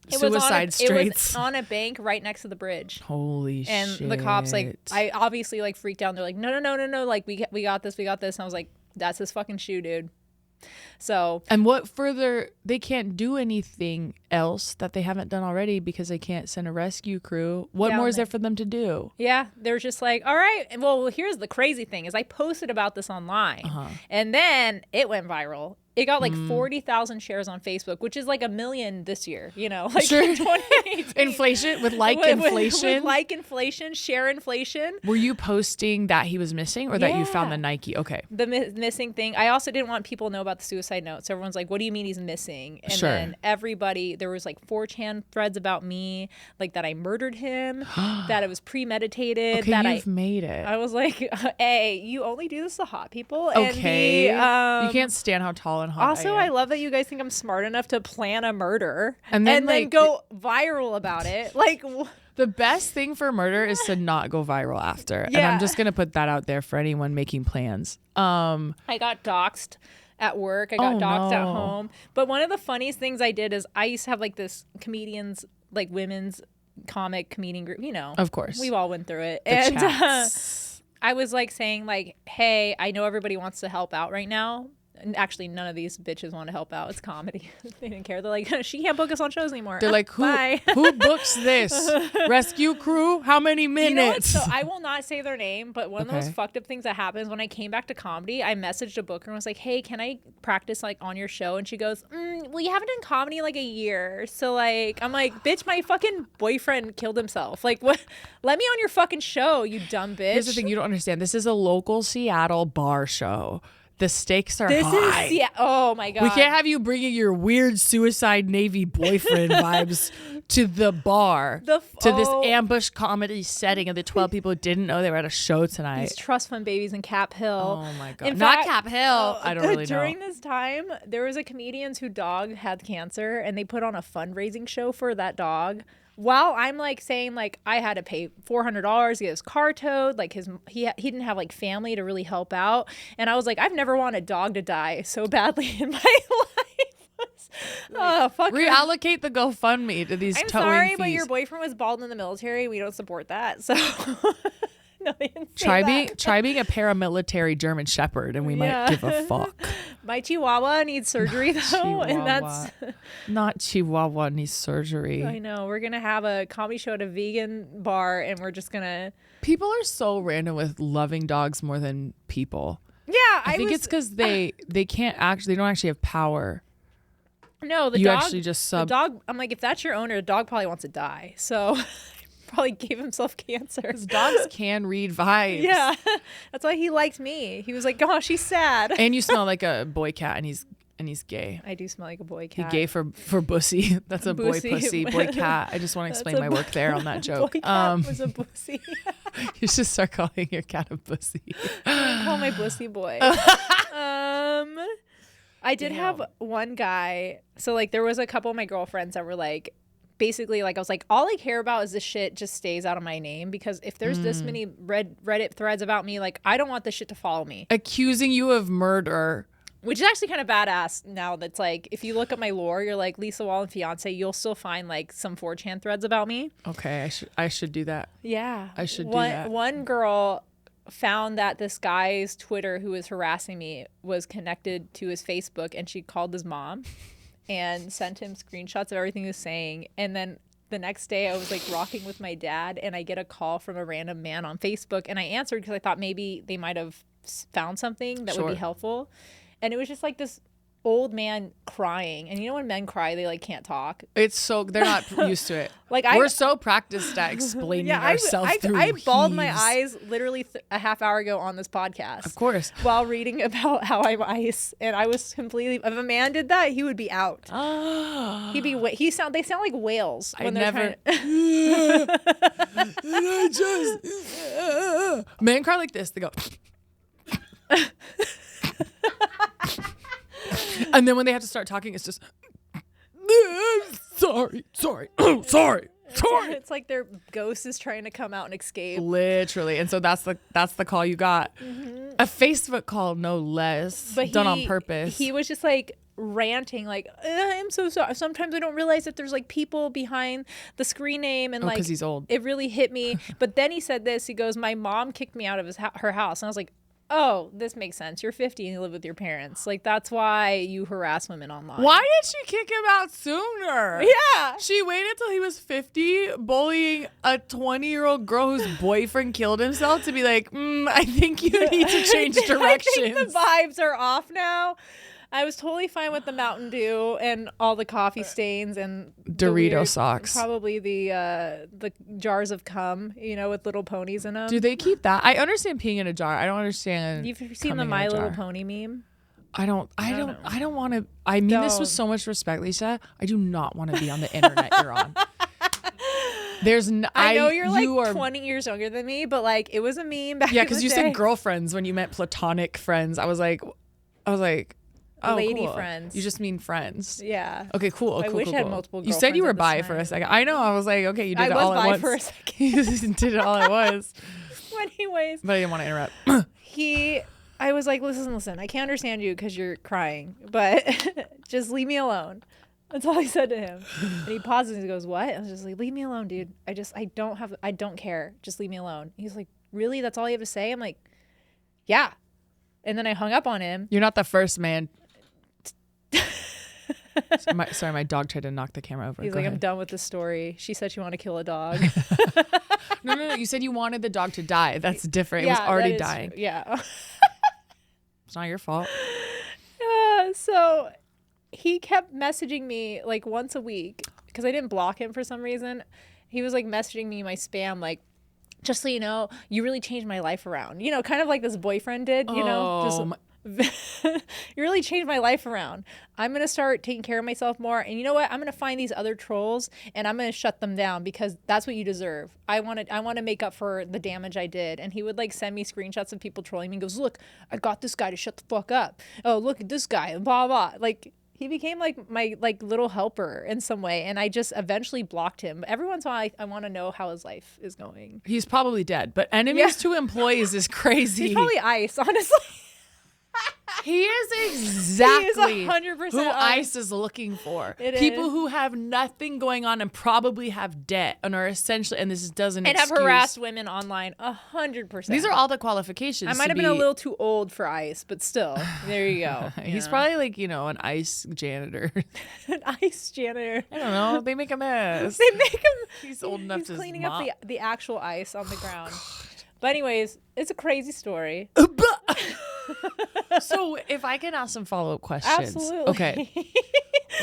Suicide Straits? It was on a bank right next to the bridge. Holy shit. And the cops, like, I obviously like freaked out. They're like, no. Like we got this. And I was like, that's his fucking shoe, dude. So. And what further, they can't do anything else that they haven't done already because they can't send a rescue crew. What more is there for them to do? Yeah. They're just like, all right. Well, here's the crazy thing is I posted about this online and then it went viral. It got like 40,000 shares on Facebook, which is like 1 million this year, you know, like sure. Inflation with inflation, with inflation, share inflation. Were you posting that he was missing or that you found the Nike? Okay. The missing thing. I also didn't want people to know about the suicide note. So everyone's like, what do you mean he's missing? And then everybody, there was like 4chan threads about me, like that I murdered him, that it was premeditated. Okay, that you've made it. I was like, A, you only do this to hot people. Okay. And you can't stand how tall and hot also, I love that you guys think I'm smart enough to plan a murder and then go viral about it. Like, the best thing for murder is to not go viral after. Yeah. And I'm just going to put that out there for anyone making plans. I got doxxed at work. I got doxxed at home. But one of the funniest things I did is I used to have like this comedians, like women's comic comedian group, you know. Of course. We all went through it. And I was like saying like, hey, I know everybody wants to help out right now. And actually, none of these bitches want to help out. It's comedy. They didn't care. They're like, she can't book us on shows anymore. They're like, who books this? Rescue crew? How many minutes? You know, so I will not say their name, but one of the most fucked up things that happens when I came back to comedy, I messaged a booker and was like, hey, can I practice like on your show? And she goes, well, you haven't done comedy in like a year. So like, I'm like, bitch, my fucking boyfriend killed himself. Like, what? Let me on your fucking show, you dumb bitch. Here's the thing you don't understand. This is a local Seattle bar show. The stakes are high. Oh my God. We can't have you bringing your weird suicide Navy boyfriend vibes to the bar, to this ambush comedy setting of the 12 people who didn't know they were at a show tonight. These trust fund babies in Cap Hill. Oh my God. Not Cap Hill. I don't really know. During this time, there was a comedian whose dog had cancer and they put on a fundraising show for that dog. While I'm like saying like I had to pay $400 to get his car towed, like he didn't have like family to really help out, and I was like, I've never wanted a dog to die so badly in my life. Oh fuck! Reallocate the GoFundMe to these. I'm sorry, but your boyfriend was bald in the military. We don't support that. So. No, they didn't say try being a paramilitary German Shepherd, and we might give a fuck. My Chihuahua needs surgery though, and that's not Chihuahua needs surgery. I know. We're gonna have a comedy show at a vegan bar, and we're just gonna. People are so random with loving dogs more than people. Yeah, I think it's because they don't actually have power. No, the You dog. actually just the dog. I'm like, if that's your owner, the dog probably wants to die. So probably gave himself cancer. Because dogs can read vibes. Yeah, that's why he liked me. He was like, "Gosh, she's sad." And you smell like a boy cat, and he's gay. I do smell like a boy He cat. gay for bussy. That's a boy Bussy. pussy, boy cat. I just want to That's explain a my work there on that joke. Boy cat was a pussy. You should start calling your cat a bussy. Call my pussy boy. I did have one guy. So like there was a couple of my girlfriends that were like, basically like I was like, all I care about is this shit just stays out of my name, because if there's this many Reddit threads about me, like I don't want this shit to follow me. Accusing you of murder. Which is actually kind of badass now. That's like, if you look at my lore, you're like Lisa Wallen fiance, you'll still find like some 4chan threads about me. Okay, I should do that. Yeah. I should do that. One girl found that this guy's Twitter who was harassing me was connected to his Facebook, and she called his mom and sent him screenshots of everything he was saying. And then the next day I was like rocking with my dad, and I get a call from a random man on Facebook, and I answered because I thought maybe they might have found something that would be helpful. And it was just like this old man crying, and you know when men cry they like can't talk. It's so they're not used to it. Like we're so practiced at explaining ourselves through I bawled my heaves. eyes literally a half hour ago on this podcast. Of course. While reading about how I'm ice, and I was completely. If a man did that, he would be out. He'd be. They sound like whales when they're trying. Men cry like this. They go. And then when they have to start talking, it's just sorry. It's like their ghost is trying to come out and escape. Literally. And so that's the call you got. Mm-hmm. A Facebook call, no less. But done on purpose. He was just like ranting like, I'm so sorry. Sometimes I don't realize that there's like people behind the screen name, and like, because he's old. It really hit me. But then he said this. He goes, my mom kicked me out of her house. And I was like, oh, this makes sense. You're 50 and you live with your parents. Like, that's why you harass women online. Why did she kick him out sooner? Yeah. She waited till he was 50, bullying a 20-year-old girl whose boyfriend killed himself to be like, I think you need to change directions. I think the vibes are off now. I was totally fine with the Mountain Dew and all the coffee stains and Dorito socks. Probably the jars of cum, with little ponies in them. Do they keep that? I understand peeing in a jar. I don't understand. You've seen the My Little Pony meme? I don't want to. I mean this with so much respect, Lisa. I do not want to be on the internet you're on. I know you're 20 years younger than me, but like it was a meme back in the day. Yeah, because you said girlfriends when you meant platonic friends. I was like, oh, lady cool. friends. You just mean friends. Yeah. Okay, cool. I wish I had multiple You said you were bi for a second. I know. I was like, okay, you did it all at once. I was bi for a second. You did it all at once. Anyways. But I didn't want to interrupt. I was like, listen, I can't understand you because you're crying, but just leave me alone. That's all I said to him. And he pauses and he goes, what? I was just like, leave me alone, dude. I don't care. Just leave me alone. He's like, really? That's all you have to say? I'm like, yeah. And then I hung up on him. You're not the first man. Sorry, my dog tried to knock the camera over. He's like, I'm done with this story. She said she wanted to kill a dog. No. You said you wanted the dog to die. That's different. It was already dying. Yeah. It's not your fault. So he kept messaging me like once a week because I didn't block him for some reason. He was like messaging me my spam like, just so you know, you really changed my life around. Kind of like this boyfriend did, you really changed my life around. I'm going to start taking care of myself more. And you know what? I'm going to find these other trolls and I'm going to shut them down because that's what you deserve. I want to make up for the damage I did. And he would like send me screenshots of people trolling me and goes, look, I got this guy to shut the fuck up. Oh, look at this guy and blah, blah. Like he became like my like little helper in some way. And I just eventually blocked him. Every once in a while, I want to know how his life is going. He's probably dead, but enemies to employees is crazy. He's probably ICE, honestly. He is exactly 100% who ICE is looking for. People who have nothing going on and probably have debt and are essentially, and this doesn't and have harassed women online 100%. These are all the qualifications. I might have been a little too old for ICE, but still, there you go. He's probably like, an ICE janitor. An ICE janitor. I don't know. They make a mess. They make him. He's old enough to cleaning mop. up the actual ice on the ground. But anyways, it's a crazy story. So if I can ask some follow-up questions. Absolutely. Okay.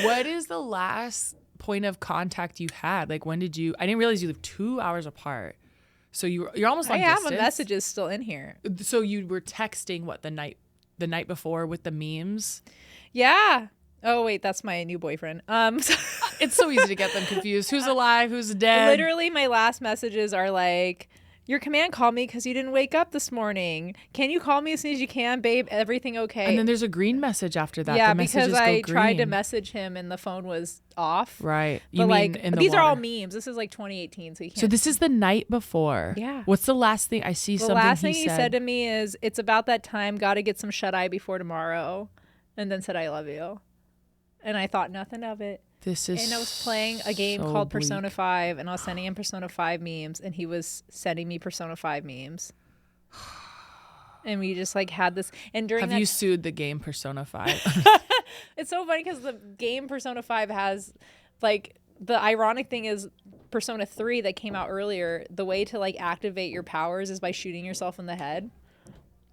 What is the last point of contact you had? Like, when did you? I didn't realize you live 2 hours apart. So you're almost long distance. I have messages still in here. So you were texting what the night before with the memes? Yeah. Oh wait, that's my new boyfriend. It's so easy to get them confused. Who's alive? Who's dead? Literally, my last messages are like, "Your command called me because you didn't wake up this morning. Can you call me as soon as you can, babe? Everything okay?" And then there's a green message after that. Yeah, the because messages I go tried to green. message him and the phone was off. Right. You But mean like in the these are all water. memes. This is like 2018, so you can't. So this is the night before. Yeah. What's the last thing I see? The Something last thing he said to me is, "It's about that time. Got to get some shut eye before tomorrow," and then said, "I love you." And I thought nothing of it. This is. And I was playing a game so called bleak. Persona 5, and I was sending him Persona 5 memes, and he was sending me Persona 5 memes. And we just like had this. And during Have you sued the game Persona 5? it's so funny because the game Persona 5 has like the ironic thing is Persona 3 that came out earlier. The way to like activate your powers is by shooting yourself in the head.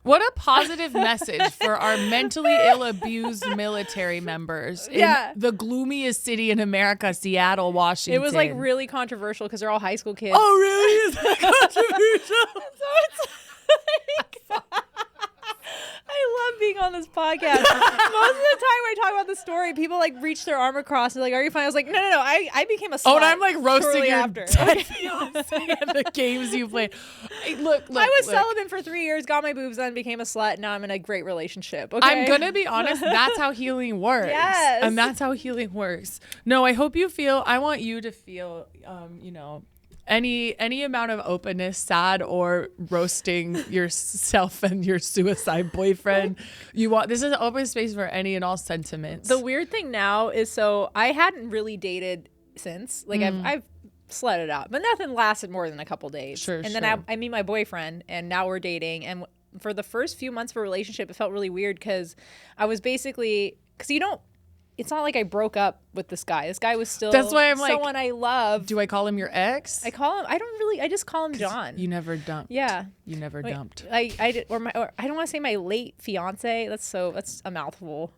What a positive message for our mentally ill abused military members in Yeah. the gloomiest city in America, Seattle, Washington. It was like really controversial because they're all high school kids. Oh, really? Is that controversial? So it's like, I love being on this podcast. Most of the time when I talk about the story, people like reach their arm across and like, "Are you fine?" I was like, no. I became a slut. Oh, and I'm like roasting shortly your after. dead fiance and the games you played. Hey, look, I was celibate for 3 years, got my boobs done, became a slut. Now I'm in a great relationship. Okay? I'm gonna be honest. That's how healing works. Yes. And that's how healing works. No, I hope you feel. I want you to feel. Any amount of openness, sad or roasting yourself and your suicide boyfriend. This is an open space for any and all sentiments. The weird thing now is, so I hadn't really dated since. Like I've slutted out, but nothing lasted more than a couple days. Sure, and then I meet my boyfriend, and now we're dating. And for the first few months of a relationship, it felt really weird because I was basically it's not like I broke up with this guy. This guy was still That's why I'm like, someone I love. do I call him your ex? I just call him John. You never dumped. Yeah. You never dumped. Or I don't want to say my late fiance. That's a mouthful.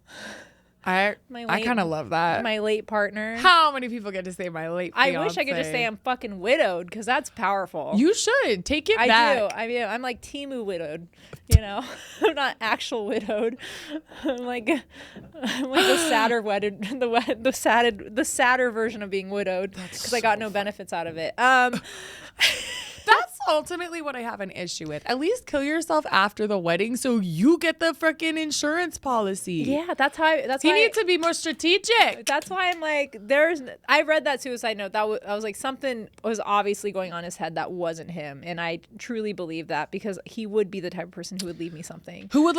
I kind of love that. My late partner. How many people get to say my late fiance? I wish I could just say I'm fucking widowed because that's powerful. You should. Take it back. I do. I'm like Temu-Widowed, you know? I'm not actual widowed. I'm like the sadder wedded, the sadder version of being widowed because I got no benefits out of it. That's ultimately what I have an issue with. At least kill yourself after the wedding so you get the freaking insurance policy. Yeah, that's why. You need to be more strategic. That's why I'm like, I read that suicide note. I was like, something was obviously going on in his head that wasn't him. And I truly believe that because he would be the type of person who would leave me something. Who would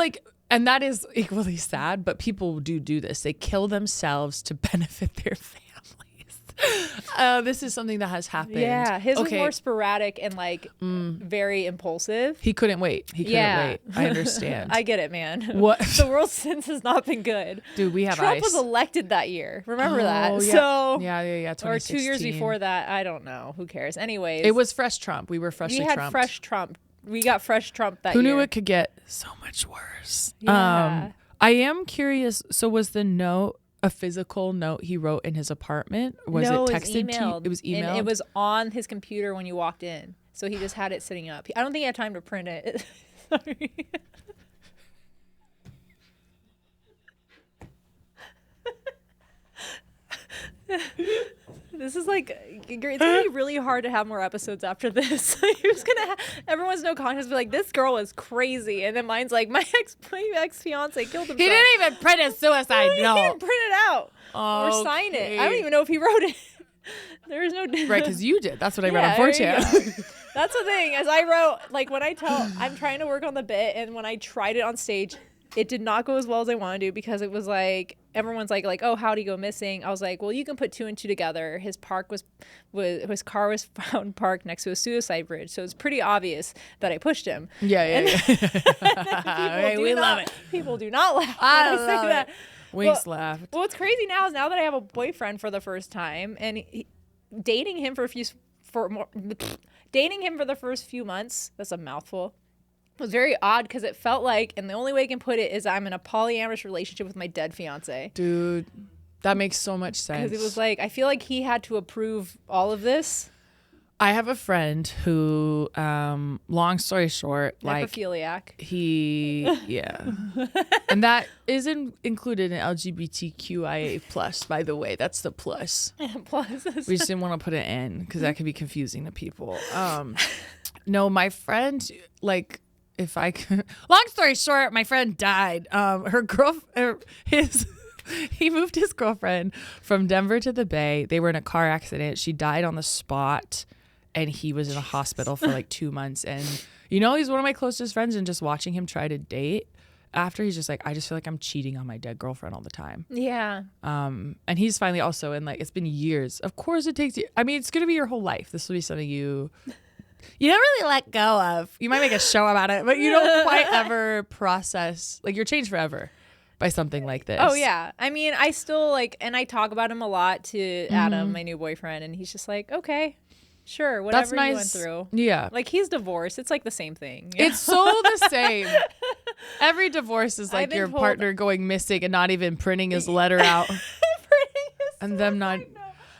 and that is equally sad, but people do this. They kill themselves to benefit their families. This is something that has happened. Yeah, his was more sporadic and like very impulsive. He couldn't wait. I understand. I get it, man. What? The world since has not been good. Dude, we have Trump ice. was elected that year. Remember that? Yeah. So Yeah. or 2 years before that. I don't know. Who cares? Anyways, It was fresh Trump. We were freshly we had Trumped. fresh Trump. We got fresh Trump that Who year. knew it could get so much worse? Yeah. I am curious. So was the note a physical note he wrote in his apartment? Was it texted to you? It was emailed. And it was on his computer when you walked in. So he just had it sitting up. I don't think he had time to print it. Sorry. This is like, it's gonna be really hard to have more episodes after this. You're just gonna everyone's no conscience be like, this girl is crazy, and then mine's like, my ex fiance killed himself. He didn't even print a suicide He note. didn't print it out or sign it. I don't even know if he wrote it. There is no Right, because you did. That's what I read on there you 4chan. go. That's the thing, as I wrote, like when I'm trying to work on the bit, and when I tried it on stage, it did not go as well as I wanted to because it was like, everyone's like, oh, how'd he go missing? I was like, well, you can put 2 and 2 together. His car was found parked next to a suicide bridge, so it's pretty obvious that I pushed him. Yeah. Hey, we love it. People do not laugh I when I say love that. it. Winks laughed. Well, what's crazy now is that I have a boyfriend for the first time, and dating him for the first few months, that's a mouthful, was very odd because it felt like, and the only way I can put it is I'm in a polyamorous relationship with my dead fiance. Dude, That makes so much sense. Because it was like, I feel like he had to approve all of this. I have a friend who, long story short, like Necrophiliac. yeah. And that isn't included in LGBTQIA plus, by the way. That's the plus. Plus. We just didn't want to put an N because that could be confusing to people. No, my friend, like, if I could, long story short, my friend died. He moved his girlfriend from Denver to the Bay. They were in a car accident. She died on the spot. And he was in a hospital for like 2 months. And, you know, he's one of my closest friends. And just watching him try to date after, he's just like, I just feel like I'm cheating on my dead girlfriend all the time. Yeah. And he's finally also in, like, it's been years. Of course it takes you. I mean, it's going to be your whole life. This will be something you don't really let go of. You might make a show about it, but you don't quite ever process. Like, you're changed forever by something like this. Oh, yeah. I mean, I still, like, and I talk about him a lot to Adam, my new boyfriend. And he's just like, okay. Sure, whatever That's nice. you went through. Yeah. Like, he's divorced. It's like the same thing. It's so the same. Every divorce is like your partner going missing and not even printing his letter out. And them not.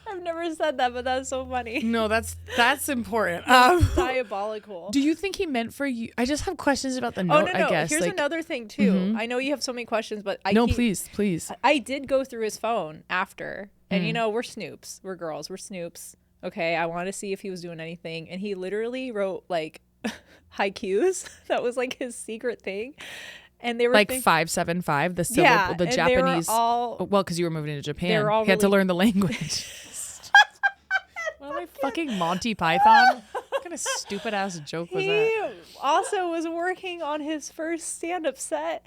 I've never said that, but that's so funny. No, that's important. Diabolical. Do you think he meant for you? I just have questions about the note, no. I guess. Here's like, another thing, too. I know you have so many questions, but please. I did go through his phone after. And, you know, we're snoops. We're girls. We're snoops. Okay, I wanted to see if he was doing anything, and he literally wrote like haikus. That was like his secret thing, and they were like 575, the syllable, the Japanese. Well, because you were moving to Japan, he had to learn the language. What am I fucking Monty Python? What kind of stupid ass joke was that? He also was working on his first stand-up set.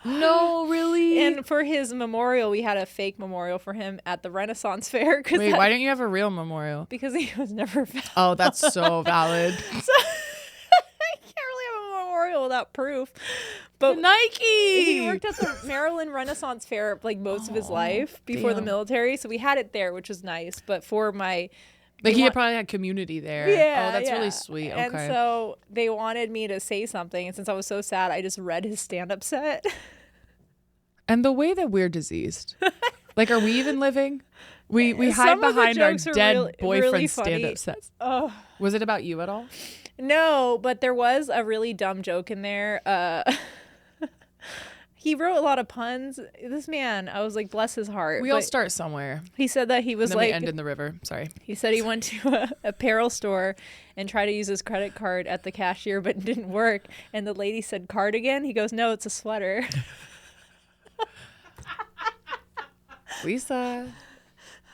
No, really? And for his memorial, we had a fake memorial for him at the Renaissance Fair. Wait, why didn't you have a real memorial? Because he was never found. Oh, that's so valid. So I can't really have a memorial without proof. But Nike! He worked at the Maryland Renaissance Fair like most of his life before the military. So we had it there, which was nice. But for my... Like he probably had community there. Yeah. Oh, that's really sweet. Okay. And so they wanted me to say something. And since I was so sad, I just read his stand-up set. And the way that we're diseased. Like, are we even living? We hide Some of the behind our jokes are dead boyfriend really funny. stand-up sets. Oh. Was it about you at all? No, but there was a really dumb joke in there. He wrote a lot of puns. This man, I was like, bless his heart. We all start somewhere. He said that he was and then like... we end in the river. Sorry. He said he went to a apparel store and tried to use his credit card at the cashier, but it didn't work. And the lady said, cardigan? He goes, no, it's a sweater. Lisa.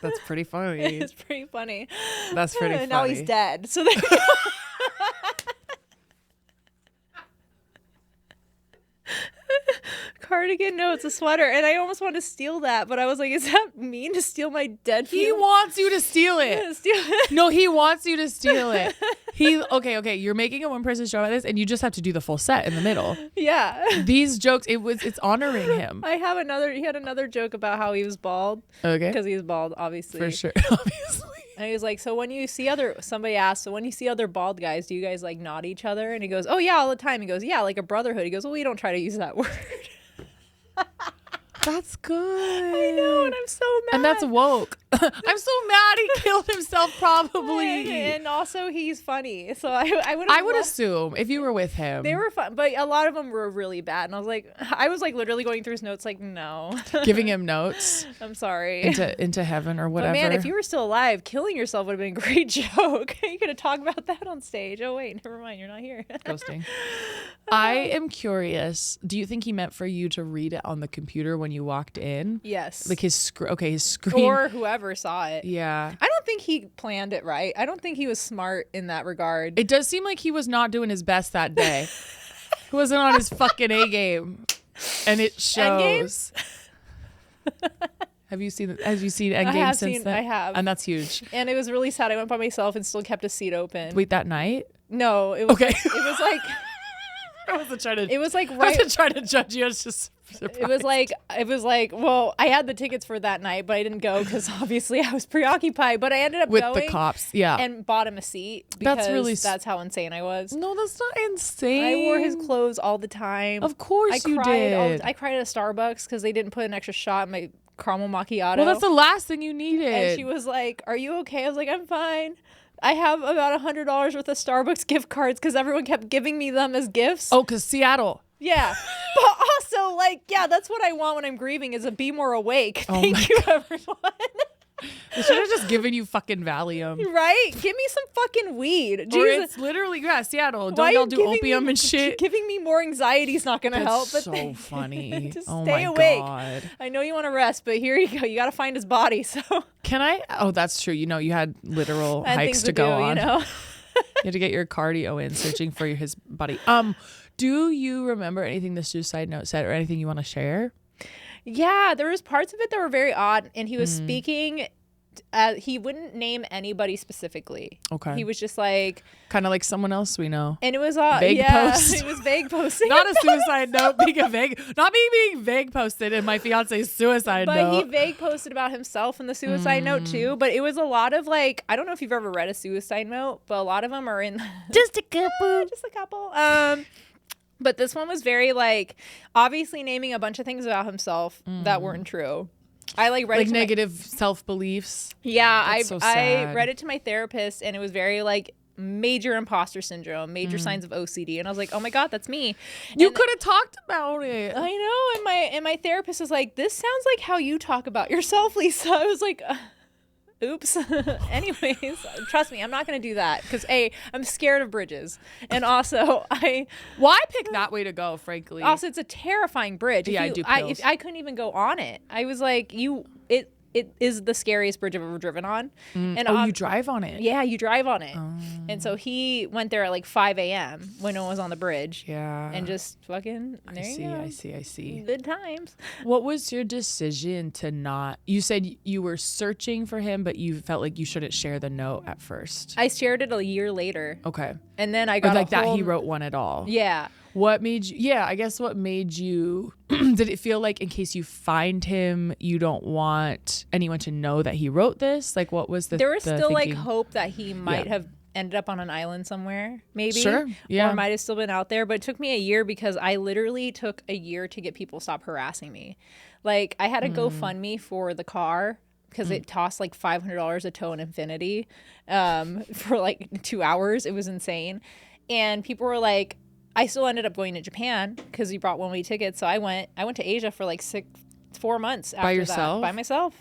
That's pretty funny. It's pretty funny. That's pretty funny. Now he's dead. So there you go. Cardigan, no, it's a sweater. And I almost wanted to steal that, but I was like, is that mean to steal my dead He wants you to steal it. No, he wants you to steal it. Okay, you're making a one-person show about this, and you just have to do the full set in the middle. Yeah. These jokes, it's honoring him. He had another joke about how he was bald. Okay. Because he was bald, obviously. For sure, obviously. And he was like, so when you see somebody asked, so when you see other bald guys, do you guys like nod each other? And he goes, oh yeah, all the time. He goes, yeah, like a brotherhood. He goes, well, we don't try to use that word. That's good. I know, and I'm so mad. And that's woke. I'm so mad he killed himself probably. And also he's funny. So I would assume if you were with him. They were fun, but a lot of them were really bad. And I was like literally going through his notes like, no. Giving him notes. I'm sorry. Into heaven or whatever. But man, if you were still alive, killing yourself would have been a great joke. You could have talked about that on stage. Oh wait, never mind, you're not here. Ghosting. I am curious. Do you think he meant for you to read it on the computer when you walked in? Yes. Like his screen. Or whoever saw it. Yeah. I don't think he planned it right. I don't think he was smart in that regard. It does seem like he was not doing his best that day. He wasn't on his fucking A game. And it shows. Have you seen Endgame since then? I have. And that's huge. And it was really sad. I went by myself and still kept a seat open. Wait, that night? No, it was okay. It was like I wasn't trying to. It was like right. I wasn't trying to judge you. I was just surprised. It was like. Well, I had the tickets for that night, but I didn't go because obviously I was preoccupied. But I ended up with going the cops. Yeah, and bought him a seat. Because that's how insane I was. No, that's not insane. I wore his clothes all the time. Of course you did. I cried at a Starbucks because they didn't put an extra shot in my caramel macchiato. Well, that's the last thing you needed. And she was like, "Are you okay?" I was like, "I'm fine. I have about $100 worth of Starbucks gift cards because everyone kept giving me them as gifts." Oh, because Seattle. Yeah. But also, like, yeah, that's what I want when I'm grieving is a be more awake. Thank you, everyone. They should have just given you fucking Valium. Right? Give me some fucking weed. Or Jesus. it's literally, Seattle. Why Don't are y'all you do giving opium me- and shit? Giving me more anxiety is not going to help. That's But so funny. just Oh stay my awake. God. I know you want to rest, but here you go. You got to find his body. So Can I? Oh, that's true. You know, you had literal I had hikes things to go do, on. You know? You had to get your cardio in, searching for his body. Do you remember anything the suicide note said, or anything you want to share? Yeah, there was parts of it that were very odd, and he was speaking. He wouldn't name anybody specifically. Okay. He was just like, Kind of like someone else we know. and it was Vague yeah, post. it was vague posting. Not a suicide note being a vague, not me being vague posted in my fiance's suicide But note. he vague posted about himself in the suicide note too. But it was a lot of like, I don't know if you've ever read a suicide note, but a lot of them are in Just a couple. just a couple. But this one was very like, obviously naming a bunch of things about himself that weren't true. I like read Like it to negative self-beliefs. Yeah, That's so I sad. read it to my therapist, and it was very like major imposter syndrome, major signs of OCD, and I was like, oh my God, that's me. You And could have talked about it. I know, and my therapist was like, this sounds like how you talk about yourself, Lisa. I was like, oops. Anyways, trust me, I'm not going to do that because I'm scared of bridges, and also Why pick that way to go, frankly? also it's a terrifying bridge. Yeah, I do pills. I couldn't even go on it. I was like, it is the scariest bridge I've ever driven on. And you drive on it. yeah, you drive on it. And so he went there at like 5 a.m. when no one was on the bridge. Yeah. And just fucking, there you go. I see. Good times. What was your decision to not? You said you were searching for him, but you felt like you shouldn't share the note at first. I shared it a year later. Okay. And then I Or got like a that whole, he wrote one at all. Yeah. What made you? Yeah, I guess what made you? Did it feel like in case you find him, you don't want anyone to know that he wrote this? Like, what was the? There was the still like thinking? hope that he might Yeah. have ended up on an island somewhere, maybe. Sure, yeah. Or might have still been out there. But it took me a year because I literally took a year to get people to stop harassing me. Like, I had a GoFundMe for the car because it cost like $500 a tow in Infinity for like 2 hours. It was insane. And people were like, I still ended up going to Japan because we brought one-way tickets. So I went to Asia for like 4 months after yourself? that. By myself.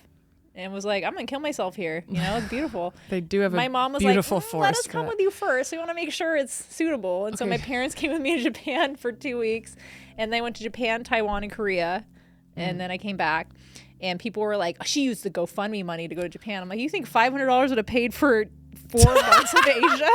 And was like, I'm going to kill myself here. You know, it's beautiful. They do have My a mom was beautiful like, let forest us for come that. with you first. We want to make sure it's suitable. And so my parents came with me to Japan for 2 weeks. And they went to Japan, Taiwan, and Korea. And then I came back. And people were like, she used the GoFundMe money to go to Japan. I'm like, you think $500 would have paid for 4 months of Asia?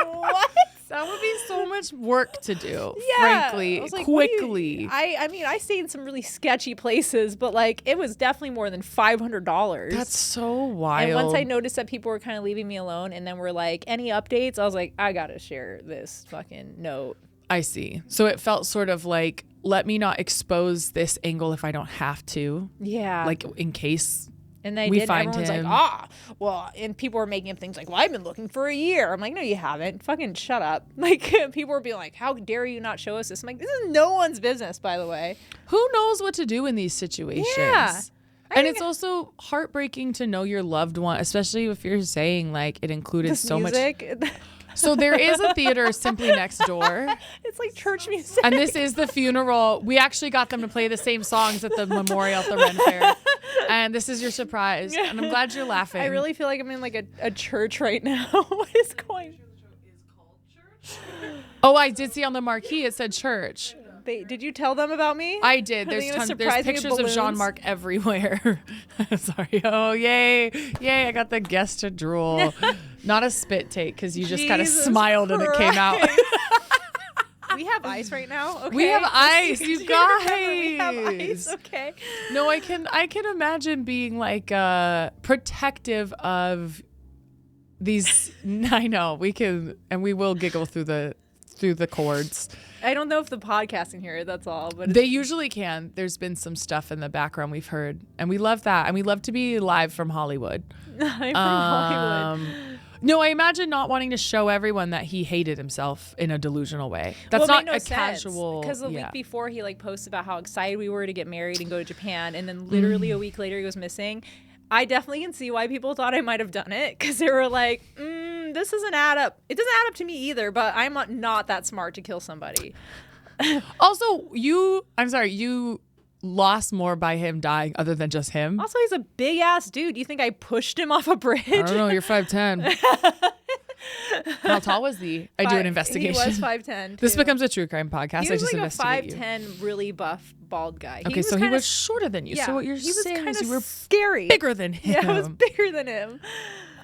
What? That would be so much work to do. Yeah. Frankly, I was like, what do you- quickly. I mean, I stayed in some really sketchy places, but like it was definitely more than $500. That's so wild. And once I noticed that people were kind of leaving me alone and then were like, any updates? I was like, I got to share this fucking note. I see. So it felt sort of like, let me not expose this angle if I don't have to. Yeah. Like in case. and they we did. find Everyone's him. like, well, and people were making up things like, well, I've been looking for a year. I'm like, no, you haven't. Fucking shut up. Like, people were being like, how dare you not show us this? I'm like, this is no one's business, by the way. Who knows what to do in these situations? Yeah. And it's also heartbreaking to know your loved one, especially if you're saying like it included This so much. music. So there is a theater simply next door. It's like church music. And this is the funeral. We actually got them to play the same songs at the memorial at the Ren Fair. And this is your surprise. And I'm glad you're laughing. I really feel like I'm in like a church right now. What is going on? Oh, I did see on the marquee it said church. Did you tell them about me? I did. Are they There's gonna there's surprise me with pictures of balloons? Jean-Marc everywhere. Sorry. Oh, yay. Yay, I got the guest to drool. Not a spit take because you just kind of Jesus smiled and it came out. Christ. We have ice right now. Okay. We have ice, you remember we have guys. ice. Okay. No, I can imagine being like protective of these. I know we can, and we will giggle through the chords. I don't know if the podcast can hear it. That's all. But They usually can. There's been some stuff in the background we've heard, and we love that, and we love to be live from Hollywood. I'm from Hollywood. No, I imagine not wanting to show everyone that he hated himself in a delusional way. That's not a casual. Because the week before he like posted about how excited we were to get married and go to Japan, and then literally a week later he was missing. I definitely can see why people thought I might have done it, because they were like, this doesn't add up. It doesn't add up to me either, but I'm not that smart to kill somebody. Also, you lost more by him dying other than just him. Also, he's a big ass dude. You think I pushed him off a bridge? I don't know. You're 5'10". How tall was he? I do an investigation. He was 5'10". This becomes a true crime podcast. He was I just like a investigate 5'10", really buff, bald guy. Okay, so he was shorter than you. Yeah, So what you're saying is you were scary. bigger than him. Yeah, I was bigger than him.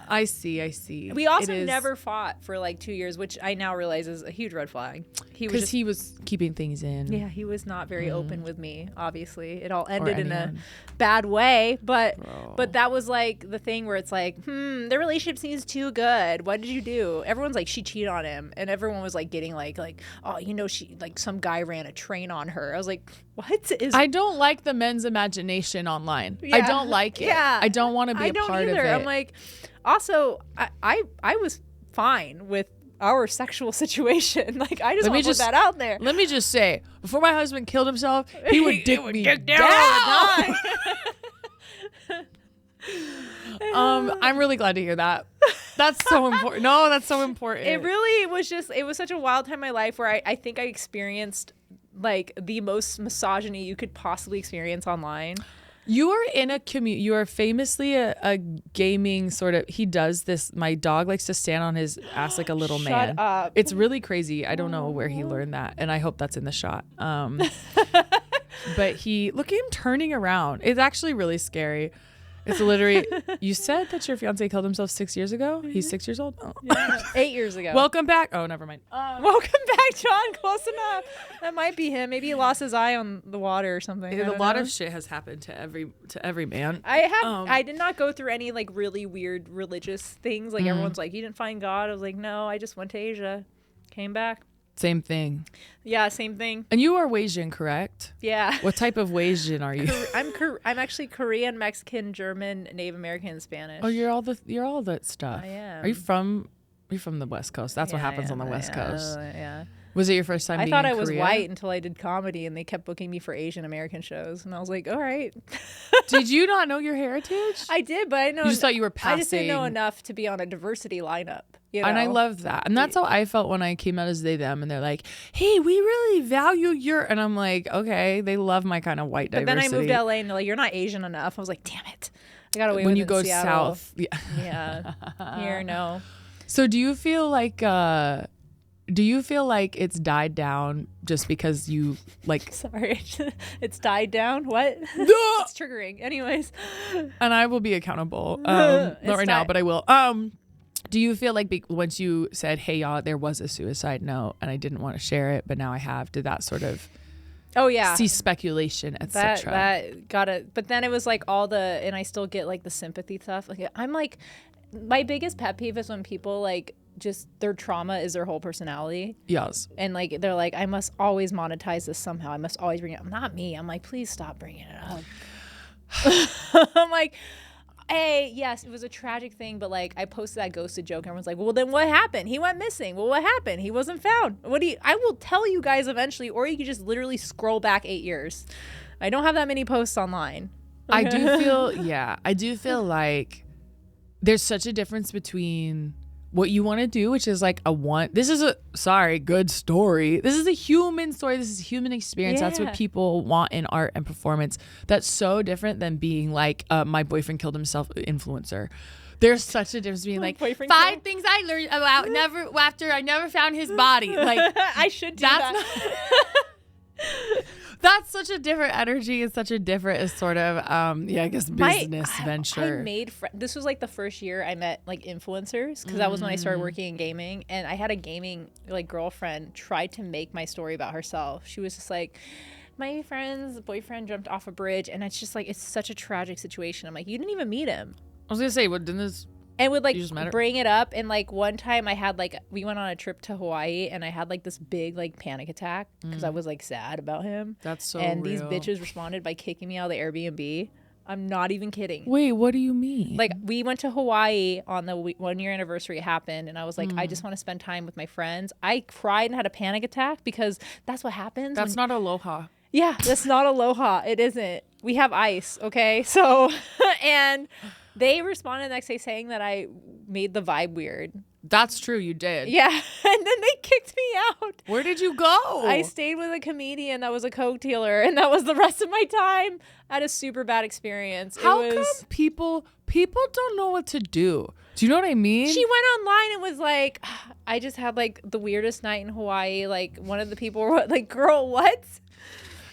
I see. We also never fought for like 2 years, which I now realize is a huge red flag. Because he was keeping things in. Yeah, he was not very open with me, obviously. It all ended in a bad way, but that was like the thing where it's like, the relationship seems too good. What did you do? Everyone's like, she cheated on him, and everyone was like getting like, oh, she like some guy ran a train on her. I was like, what is? I don't like the men's imagination online. Yeah. I don't like it. Yeah. I don't want to be a part of it. I'm like, also, I was fine with our sexual situation. Like, I just want to put that out there. Let me just say, before my husband killed himself, he would dick me down. I'm really glad to hear that. That's so important. No, that's so important. It really was it was such a wild time in my life where I think I experienced like the most misogyny you could possibly experience online. You are in a community. You are famously a gaming sort of. He does this. My dog likes to stand on his ass like a little man. Shut up. It's really crazy. I don't know where he learned that, and I hope that's in the shot. But look at him turning around. It's actually really scary. It's literally. You said that your fiance killed himself 6 years ago. He's 6 years old. Oh. Yeah, 8 years ago. Welcome back. Oh, never mind. Welcome back, John. Close enough. That might be him. Maybe he lost his eye on the water or something. A lot of shit has happened to every man. I did not go through any like really weird religious things. Like everyone's like, you didn't find God. I was like, no, I just went to Asia, came back. Same thing. Yeah, same thing. And you are Asian, correct? Yeah. What type of Asian are you? I'm actually Korean, Mexican, German, Native American, and Spanish. Oh, you're all that stuff. I am. Are you from the West Coast? That's what happens on the West Coast. Yeah. Was it your first time? I being thought in I was Korea? white until I did comedy, and they kept booking me for Asian American shows, and I was like, all right. Did you not know your heritage? I did, but I know. You just thought you were passing. I just didn't know enough to be on a diversity lineup. You know? And I love that. And that's how I felt when I came out as they, them. And they're like, hey, we really value your... And I'm like, okay, they love my kind of white diversity. But then I moved to LA and they're like, you're not Asian enough. I was like, damn it. I got away with it. When you go Seattle. south. Yeah. Yeah. Here, no. So do you feel like... it's died down just because you like... Sorry. It's died down? What? No! It's triggering. Anyways. And I will be accountable. Not right now, but I will. Do you feel like once you said, hey, y'all, there was a suicide note and I didn't want to share it, but now I have, did that sort of... Oh, yeah. See speculation, etc. That got it. But then it was like and I still get like the sympathy stuff. Like I'm like, my biggest pet peeve is when people like just their trauma is their whole personality. Yes. And like they're like, I must always monetize this somehow. I must always bring it up. Not me. I'm like, please stop bringing it up. I'm like, hey, yes, it was a tragic thing, but like I posted that ghosted joke and everyone's like, well, then what happened? He went missing. Well, what happened? He wasn't found. I will tell you guys eventually, or you can just literally scroll back 8 years. I don't have that many posts online. I do feel like there's such a difference between what you want to do, which is like good story. This is a human story. This is a human experience. Yeah. That's what people want in art and performance. That's so different than being like my boyfriend killed himself influencer. There's such a difference between like 5 things I learned about after I never found his body. Like I should do that. That's such a different energy. It's such a different sort of, I guess, business venture. I made this was like the first year I met like influencers because that was when I started working in gaming. And I had a gaming like girlfriend try to make my story about herself. She was just like, my friend's boyfriend jumped off a bridge. And it's just like, it's such a tragic situation. I'm like, you didn't even meet him. I was going to say, what didn't this... And would like bring it up, and like one time I had like we went on a trip to Hawaii and I had like this big like panic attack because I was like sad about him. That's so and real. These bitches responded by kicking me out of the Airbnb. I'm not even kidding. Wait, what do you mean? Like, we went to Hawaii on the 1 year anniversary it happened, and I was like, I just want to spend time with my friends. I cried and had a panic attack because that's what happens. That's not aloha. Yeah, that's not aloha. It isn't. We have ice, okay? So, and they responded the next day saying that I made the vibe weird. That's true. You did. Yeah. And then they kicked me out. Where did you go? I stayed with a comedian that was a coke dealer, and that was the rest of my time. I had a super bad experience. How come people don't know what to do? Do you know what I mean? She went online and was like, I just had like the weirdest night in Hawaii. Like, one of the people were like, girl, what?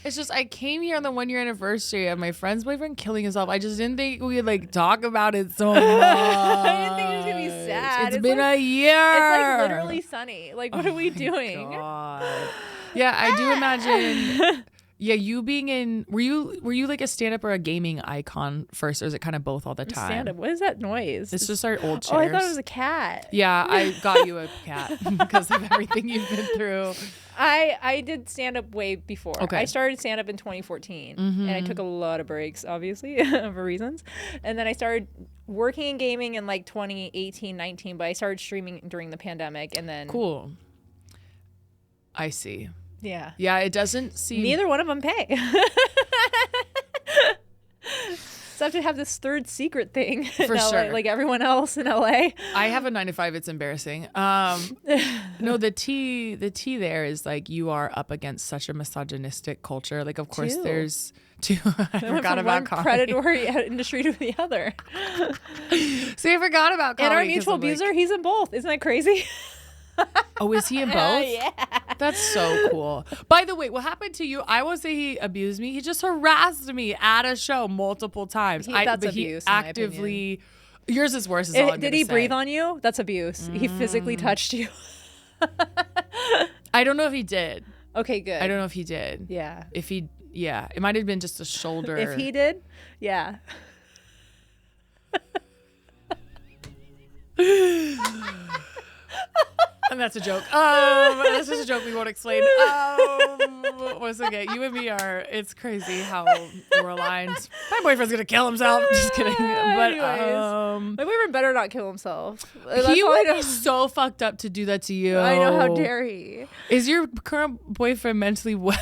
It's just, I came here on the 1 year anniversary of my friend's boyfriend killing himself. I just didn't think we'd like talk about it so much. I didn't think it was gonna be sad. It's been like, a year. It's like literally sunny. Like, what are we doing? God. Yeah, I do imagine. Yeah, you being in, were you like a stand-up or a gaming icon first, or is it kind of both all the time? Stand-up. What is that noise? It's just our old chairs. Oh, I thought it was a cat. Yeah, I got you a cat because of everything you've been through. I did stand-up way before. Okay. I started stand-up in 2014, and I took a lot of breaks, obviously, for reasons. And then I started working in gaming in like 2018, 19, but I started streaming during the pandemic, and then... Cool. I see. Yeah. Yeah, it doesn't seem... Neither one of them pay. So I have to have this third secret thing For in LA, sure. like everyone else in LA. I have a 9 to 5. It's embarrassing. No, the tea there is like you are up against such a misogynistic culture. Like, of course, there's two. I forgot from about one comedy. predatory industry to the other. See, I forgot about comedy. And our mutual abuser, he's in both. Isn't that crazy? Oh, is he in both? Yeah. That's so cool. By the way, what happened to you? I won't say he abused me. He just harassed me at a show multiple times. That's abuse, in my actively. Yours is worse. Is all I'm Did gonna he say. breathe on you? That's abuse. He physically touched you. I don't know if he did. Okay, good. I don't know if he did. Yeah. If he, yeah, it might have been just a shoulder. If he did, yeah. And that's a joke. That's just a joke we won't explain. Once again, you and me it's crazy how we're aligned. My boyfriend's gonna kill himself. Just kidding. But My boyfriend better not kill himself. he would be so fucked up to do that to you. I know, how dare he? Is your current boyfriend mentally well?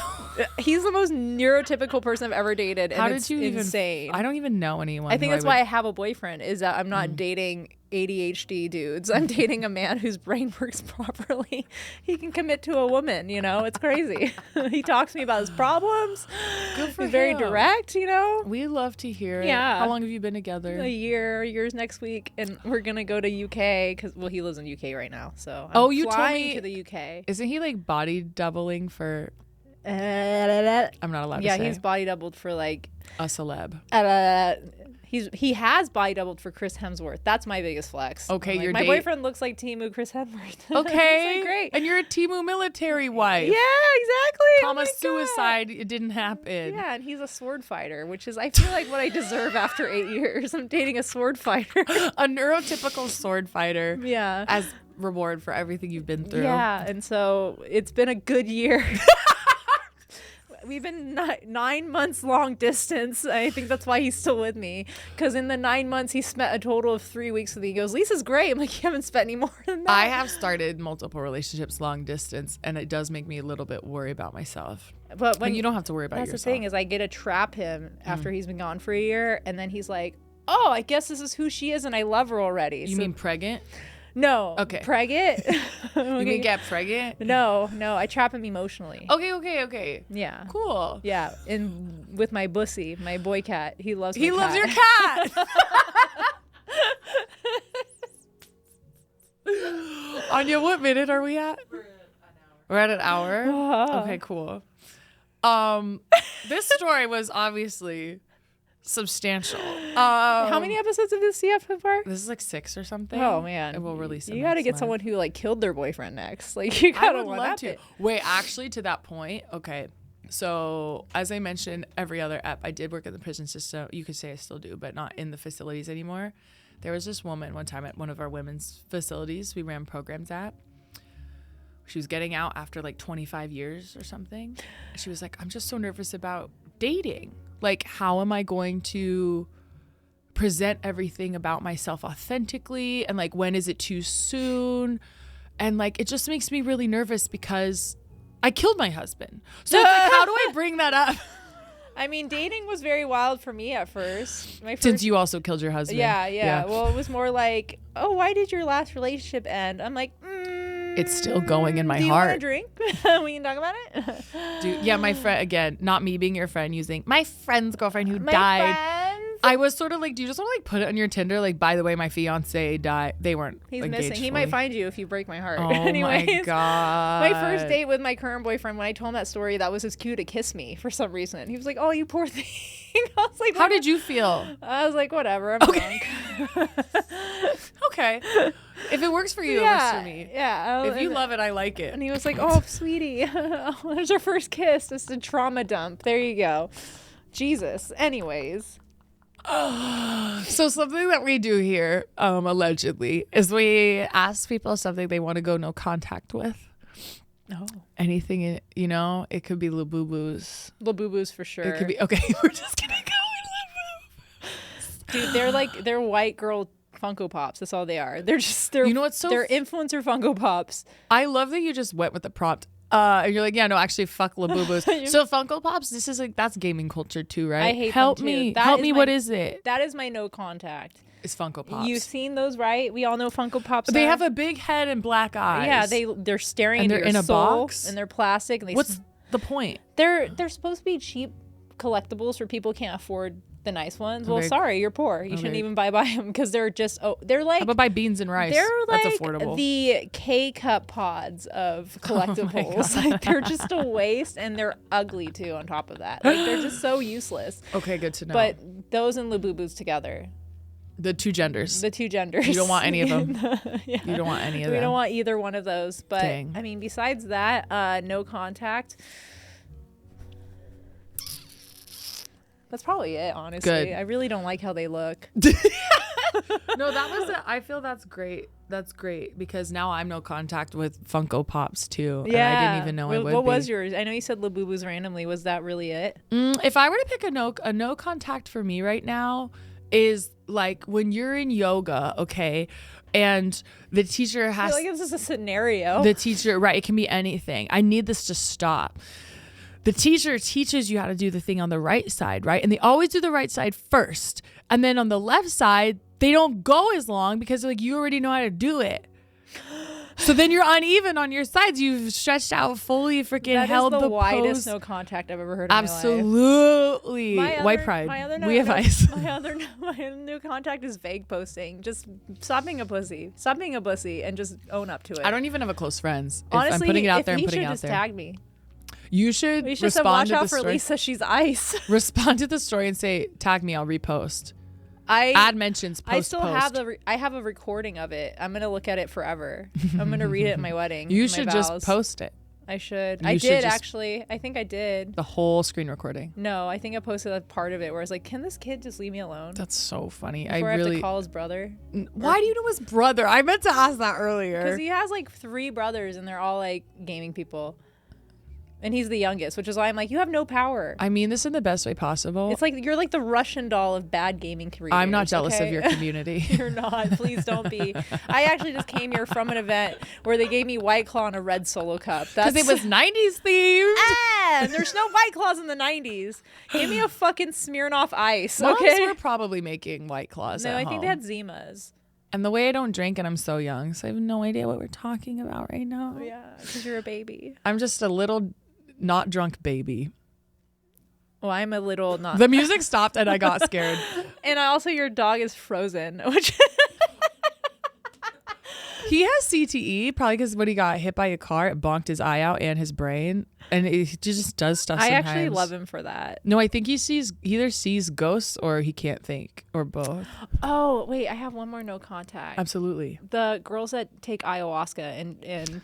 He's the most neurotypical person I've ever dated, and How it's did you insane. I don't even know anyone. I think that's why I have a boyfriend, is that I'm not dating ADHD dudes. I'm dating a man whose brain works properly. He can commit to a woman, you know? It's crazy. He talks to me about his problems. Good for He's very him. direct, you know? We love to hear it. Yeah. How long have you been together? A year's next week, and we're gonna go to UK because he lives in UK right now. So I'm you told flying me to the UK. Isn't he like body doubling for? I'm not allowed to say. Yeah, he's body doubled for like a celeb. He has body doubled for Chris Hemsworth. That's my biggest flex. Okay, my boyfriend looks like Temu Chris Hemsworth. Okay, It's like, great. And you're a Temu military wife. Yeah, exactly. Comma Oh my suicide. God. It didn't happen. Yeah, and he's a sword fighter, which is I feel like what I deserve after 8 years. I'm dating a sword fighter. A neurotypical sword fighter. Yeah. As reward for everything you've been through. Yeah, and so it's been a good year. We've been 9 months long distance. I think that's why he's still with me. Because in the 9 months, he spent a total of 3 weeks with me. He goes, Lisa's great. I'm like, you haven't spent any more than that. I have started multiple relationships long distance, and it does make me a little bit worry about myself. But when you don't have to worry about that's yourself. the thing is I get to trap him after he's been gone for a year. And then he's like, oh, I guess this is who she is. And I love her already. You mean pregnant? No. Okay. Pregnant? You mean get pregnant? No. I trap him emotionally. Okay. Yeah. Cool. Yeah. And with my bussy, my boy cat, he loves my He loves cat. your cat. Anya, what minute are we at? We're at an hour. Wow. Okay, cool. This story was obviously substantial. How many episodes of this do you have so far? This is like 6 or something. Oh man, And we'll release it. You got to next get month. someone who like killed their boyfriend next. Like you I got to would want love that to. bit. Wait, actually, to that point, okay. So as I mentioned, every other app, I did work in the prison system. You could say I still do, but not in the facilities anymore. There was this woman one time at one of our women's facilities we ran programs at. She was getting out after like 25 years or something. She was like, I'm just so nervous about dating. Like, how am I going to present everything about myself authentically? And like, when is it too soon? And like, it just makes me really nervous because I killed my husband. So it's like, how do I bring that up? I mean, dating was very wild for me at first. Since you also killed your husband. Yeah. Well, it was more like, oh, why did your last relationship end? I'm like, it's still going in my do you heart. want a drink? We can talk about it. Dude, yeah, my friend, again, not me being your friend, using my friend's girlfriend who My died. friends. I was sort of like, do you just want to like put it on your Tinder? Like, by the way, my fiance died. They weren't He's engaged missing. He fully. might find you if you break my heart. Oh Anyways, my God. my first date with my current boyfriend, when I told him that story, that was his cue to kiss me for some reason. He was like, oh, you poor thing. I was like, How did you feel? I was like, whatever. I'm drunk. Okay. If it works for you, it works for me. Yeah. If you love it, I like it. And he was like, oh, sweetie, there's our first kiss. It's a trauma dump. There you go. Jesus. Anyways. So something that we do here, allegedly, is we ask people something they want to go no contact with. Oh. Anything, you know, it could be Labubu's. Labubu's for sure. It could be, okay, we're just going to go with Dude, they're white girl Funko Pops. That's all they are. They're You know what's so they're influencer Funko Pops. I love that you just went with the prompt. And you're like, yeah, no, actually, fuck Labubu's. So Funko Pops, this is like, that's gaming culture too, right? I hate Help them me. too. Help me. What is it? That is my no contact. It's Funko Pops. You've seen those, right? We all know Funko Pops. They are. have a big head and black eyes. Yeah, they're staring And into they're your in a soul, box? and they're plastic. And What's the point? they're supposed to be cheap collectibles for people who can't afford the nice ones. Well, Okay. sorry, you're poor. You shouldn't Okay. even buy them because they're just they're like How about buy beans and rice? they're like That's affordable. the K-cup pods of collectibles. Like they're just a waste, and they're ugly too. On top of that, like they're just so useless. Okay, good to know. But those and Labubus together, the two genders. the two genders. You don't want any of them. Yeah. You don't want any of We them. don't want either one of those. But Dang. I mean, besides that, no contact. That's probably it, honestly. Good. I really don't like how they look. No, that was I feel that's great. That's great because now I'm no contact with Funko Pops too. And I didn't even know I would What be. was yours? I know you said Labubus randomly. Was that really it? If I were to pick a no contact for me right now is like when you're in yoga, okay, and the teacher I has feel like this is a scenario. the teacher, right? It can be anything. I need this to stop. The teacher teaches you how to do the thing on the right side, right? And they always do the right side first. And then on the left side, they don't go as long because like you already know how to do it. So then you're uneven on your sides. You've stretched out fully, freaking That held is the pose. widest no contact I've ever heard in my life. Absolutely. My White other- pride. my other We have ice. My other no contact is vague posting. Just stop being a pussy. Stop being a pussy and just own up to it. I don't even have a close friends. If Honestly, I'm putting it out if there, I'm he putting should it out just there. tag me. You should We should say, respond watch to the out for story. Lisa. She's ice. Respond to the story and say, tag me, I'll repost. I Add mentions, post, I still post. have I have a recording of it. I'm gonna look at it forever. I'm gonna read it at my wedding. You my should vows. just post it. I should. You I should did just- actually. I think I did. The whole screen recording. No, I think I posted a part of it where I was like, "Can this kid just leave me alone?" That's so funny. Before I I have really. to call his brother. Why do you know his brother? I meant to ask that Because earlier. he has like 3 brothers and they're all like gaming people. And he's the youngest, which is why I'm like, you have no power. I mean this in the best way possible. It's like you're like the Russian doll of bad gaming careers. I'm not jealous okay? of your community. You're not. Please don't be. I actually just came here from an event where they gave me White Claw and a red Solo cup. Because it was 90s themed. And there's no White Claws in the 90s. Give me a fucking Smirnoff Ice, Moms okay? were probably making White Claws No, at I think home. they had Zimas. And the way I don't drink and I'm so young, so I have no idea what we're talking about right now. Oh, yeah, because you're a baby. I'm just a little not drunk baby. Well, I'm a little not. The music stopped and I got scared. And also, your dog is frozen, which. He has CTE, probably because when he got hit by a car, it bonked his eye out and his brain. And he just does stuff I sometimes. actually love him for that. No, I think he either sees ghosts or he can't think, or both. Oh, wait, I have one more no contact. Absolutely. The girls that take ayahuasca and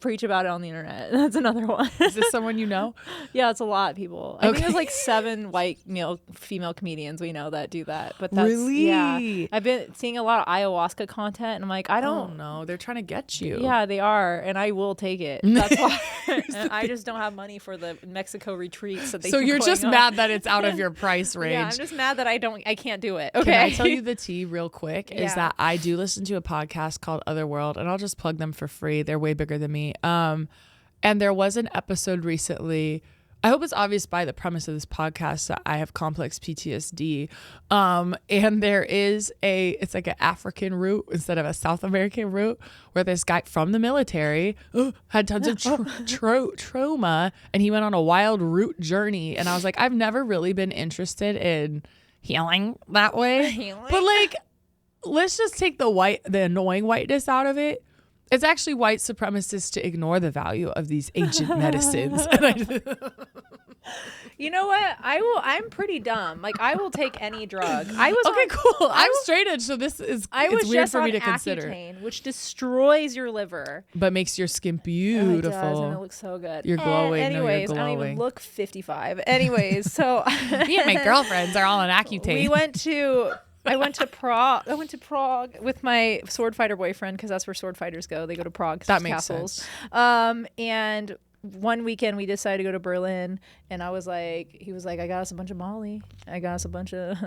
preach about it on the internet. That's another one. Is this someone you know? Yeah, it's a lot of people. I think there's like 7 white female comedians we know that do that. But that's Really? Yeah. I've been seeing a lot of ayahuasca content, and I'm like, I don't know. They're trying to get you. Yeah, they are, and I will take it. That's why. And I just don't have money for the Mexico retreats that they. So keep you're going just on. mad that it's out of your price range. Yeah, I'm just mad that I can't do it. Okay. Can I tell you the tea real quick? Is Yeah. that I do listen to a podcast called Otherworld, and I'll just plug them for free. They're way bigger than me. And there was an episode recently. I hope it's obvious by the premise of this podcast that I have complex PTSD. And there is it's like an African route instead of a South American route, where this guy from the military had tons of trauma, and he went on a wild route journey. And I was like, I've never really been interested in healing that way. But like, let's just take the annoying whiteness out of it. It's actually white supremacists to ignore the value of these ancient medicines. You know what? I'm pretty dumb. Like, I will take any drug. Cool. I'm straight edge, so it's weird for me to consider. Accutane, which destroys your liver, but makes your skin beautiful. It does, and it looks so good. You're glowing. Anyways, no, you're glowing. I don't even look 55. Anyways, so me and my girlfriends are all on Accutane. I went to Prague. I went to Prague with my sword fighter boyfriend, because that's where sword fighters go. They go to Prague. That makes castles. sense. And one weekend we decided to go to Berlin, and he was like, I got us a bunch of Molly. I got us a bunch of,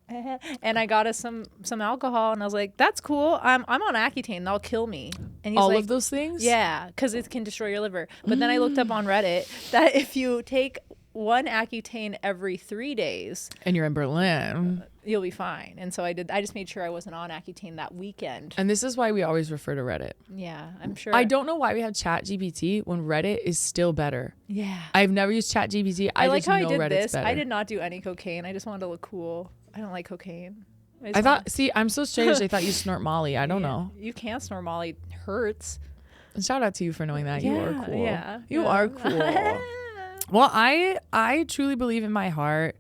and I got us some alcohol, and I was like, that's cool. I'm on Accutane. That'll kill me. And he's all like, of those things? Yeah, because it can destroy your liver. But then I looked up on Reddit that if you take 1 Accutane every 3 days, and you're in Berlin, you'll be fine. And so I just made sure I wasn't on Accutane that weekend. And this is why we always refer to Reddit. Yeah, I'm sure. I don't know why we have ChatGPT when Reddit is still better. Yeah. I've never used ChatGPT. I like just how know I did Reddit's this. better. I did not do any cocaine. I just wanted to look cool. I don't like cocaine. I'm so strange. I thought you snort Molly. I don't know. You can't snort Molly. It hurts. And shout out to you for knowing that. You are cool. Yeah. You are cool. Well, I truly believe in my heart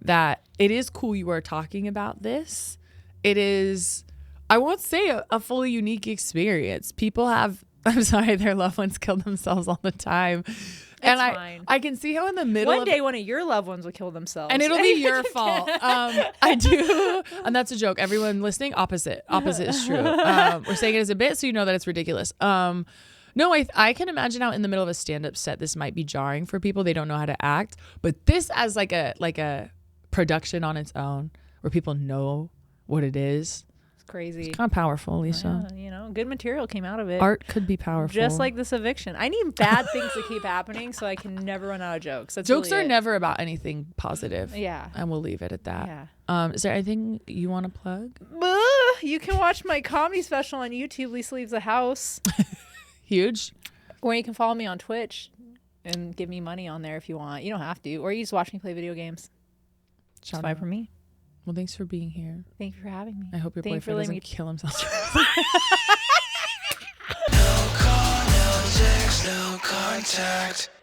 that it is cool you are talking about this. It is, I won't say a fully unique experience. People have, I'm sorry, their loved ones kill themselves all the time. And fine. I can see how in the middle one day one of your loved ones will kill themselves. and it'll be your fault. I do. And that's a joke. Everyone listening, opposite is true. We're saying it as a bit so you know that it's ridiculous. No, I can imagine how in the middle of a stand-up set this might be jarring for people. They don't know how to act. But this as like a production on its own where people know what it is. It's crazy. It's kind of powerful, Lisa. Yeah, good material came out of it. Art could be powerful. Just like this eviction. I need bad things to keep happening so I can never run out of jokes. That's jokes really are never about anything positive. Yeah. And we'll leave it at that. Yeah. Is there anything you want to plug? You can watch my comedy special on YouTube, Lisa Leaves the House. Huge. Or you can follow me on Twitch and give me money on there if you want. You don't have to. Or you just watch me play video games. It's fine for me. Well, thanks for being here. Thank you for having me. I hope your boyfriend doesn't kill himself. No call, no text, no contact.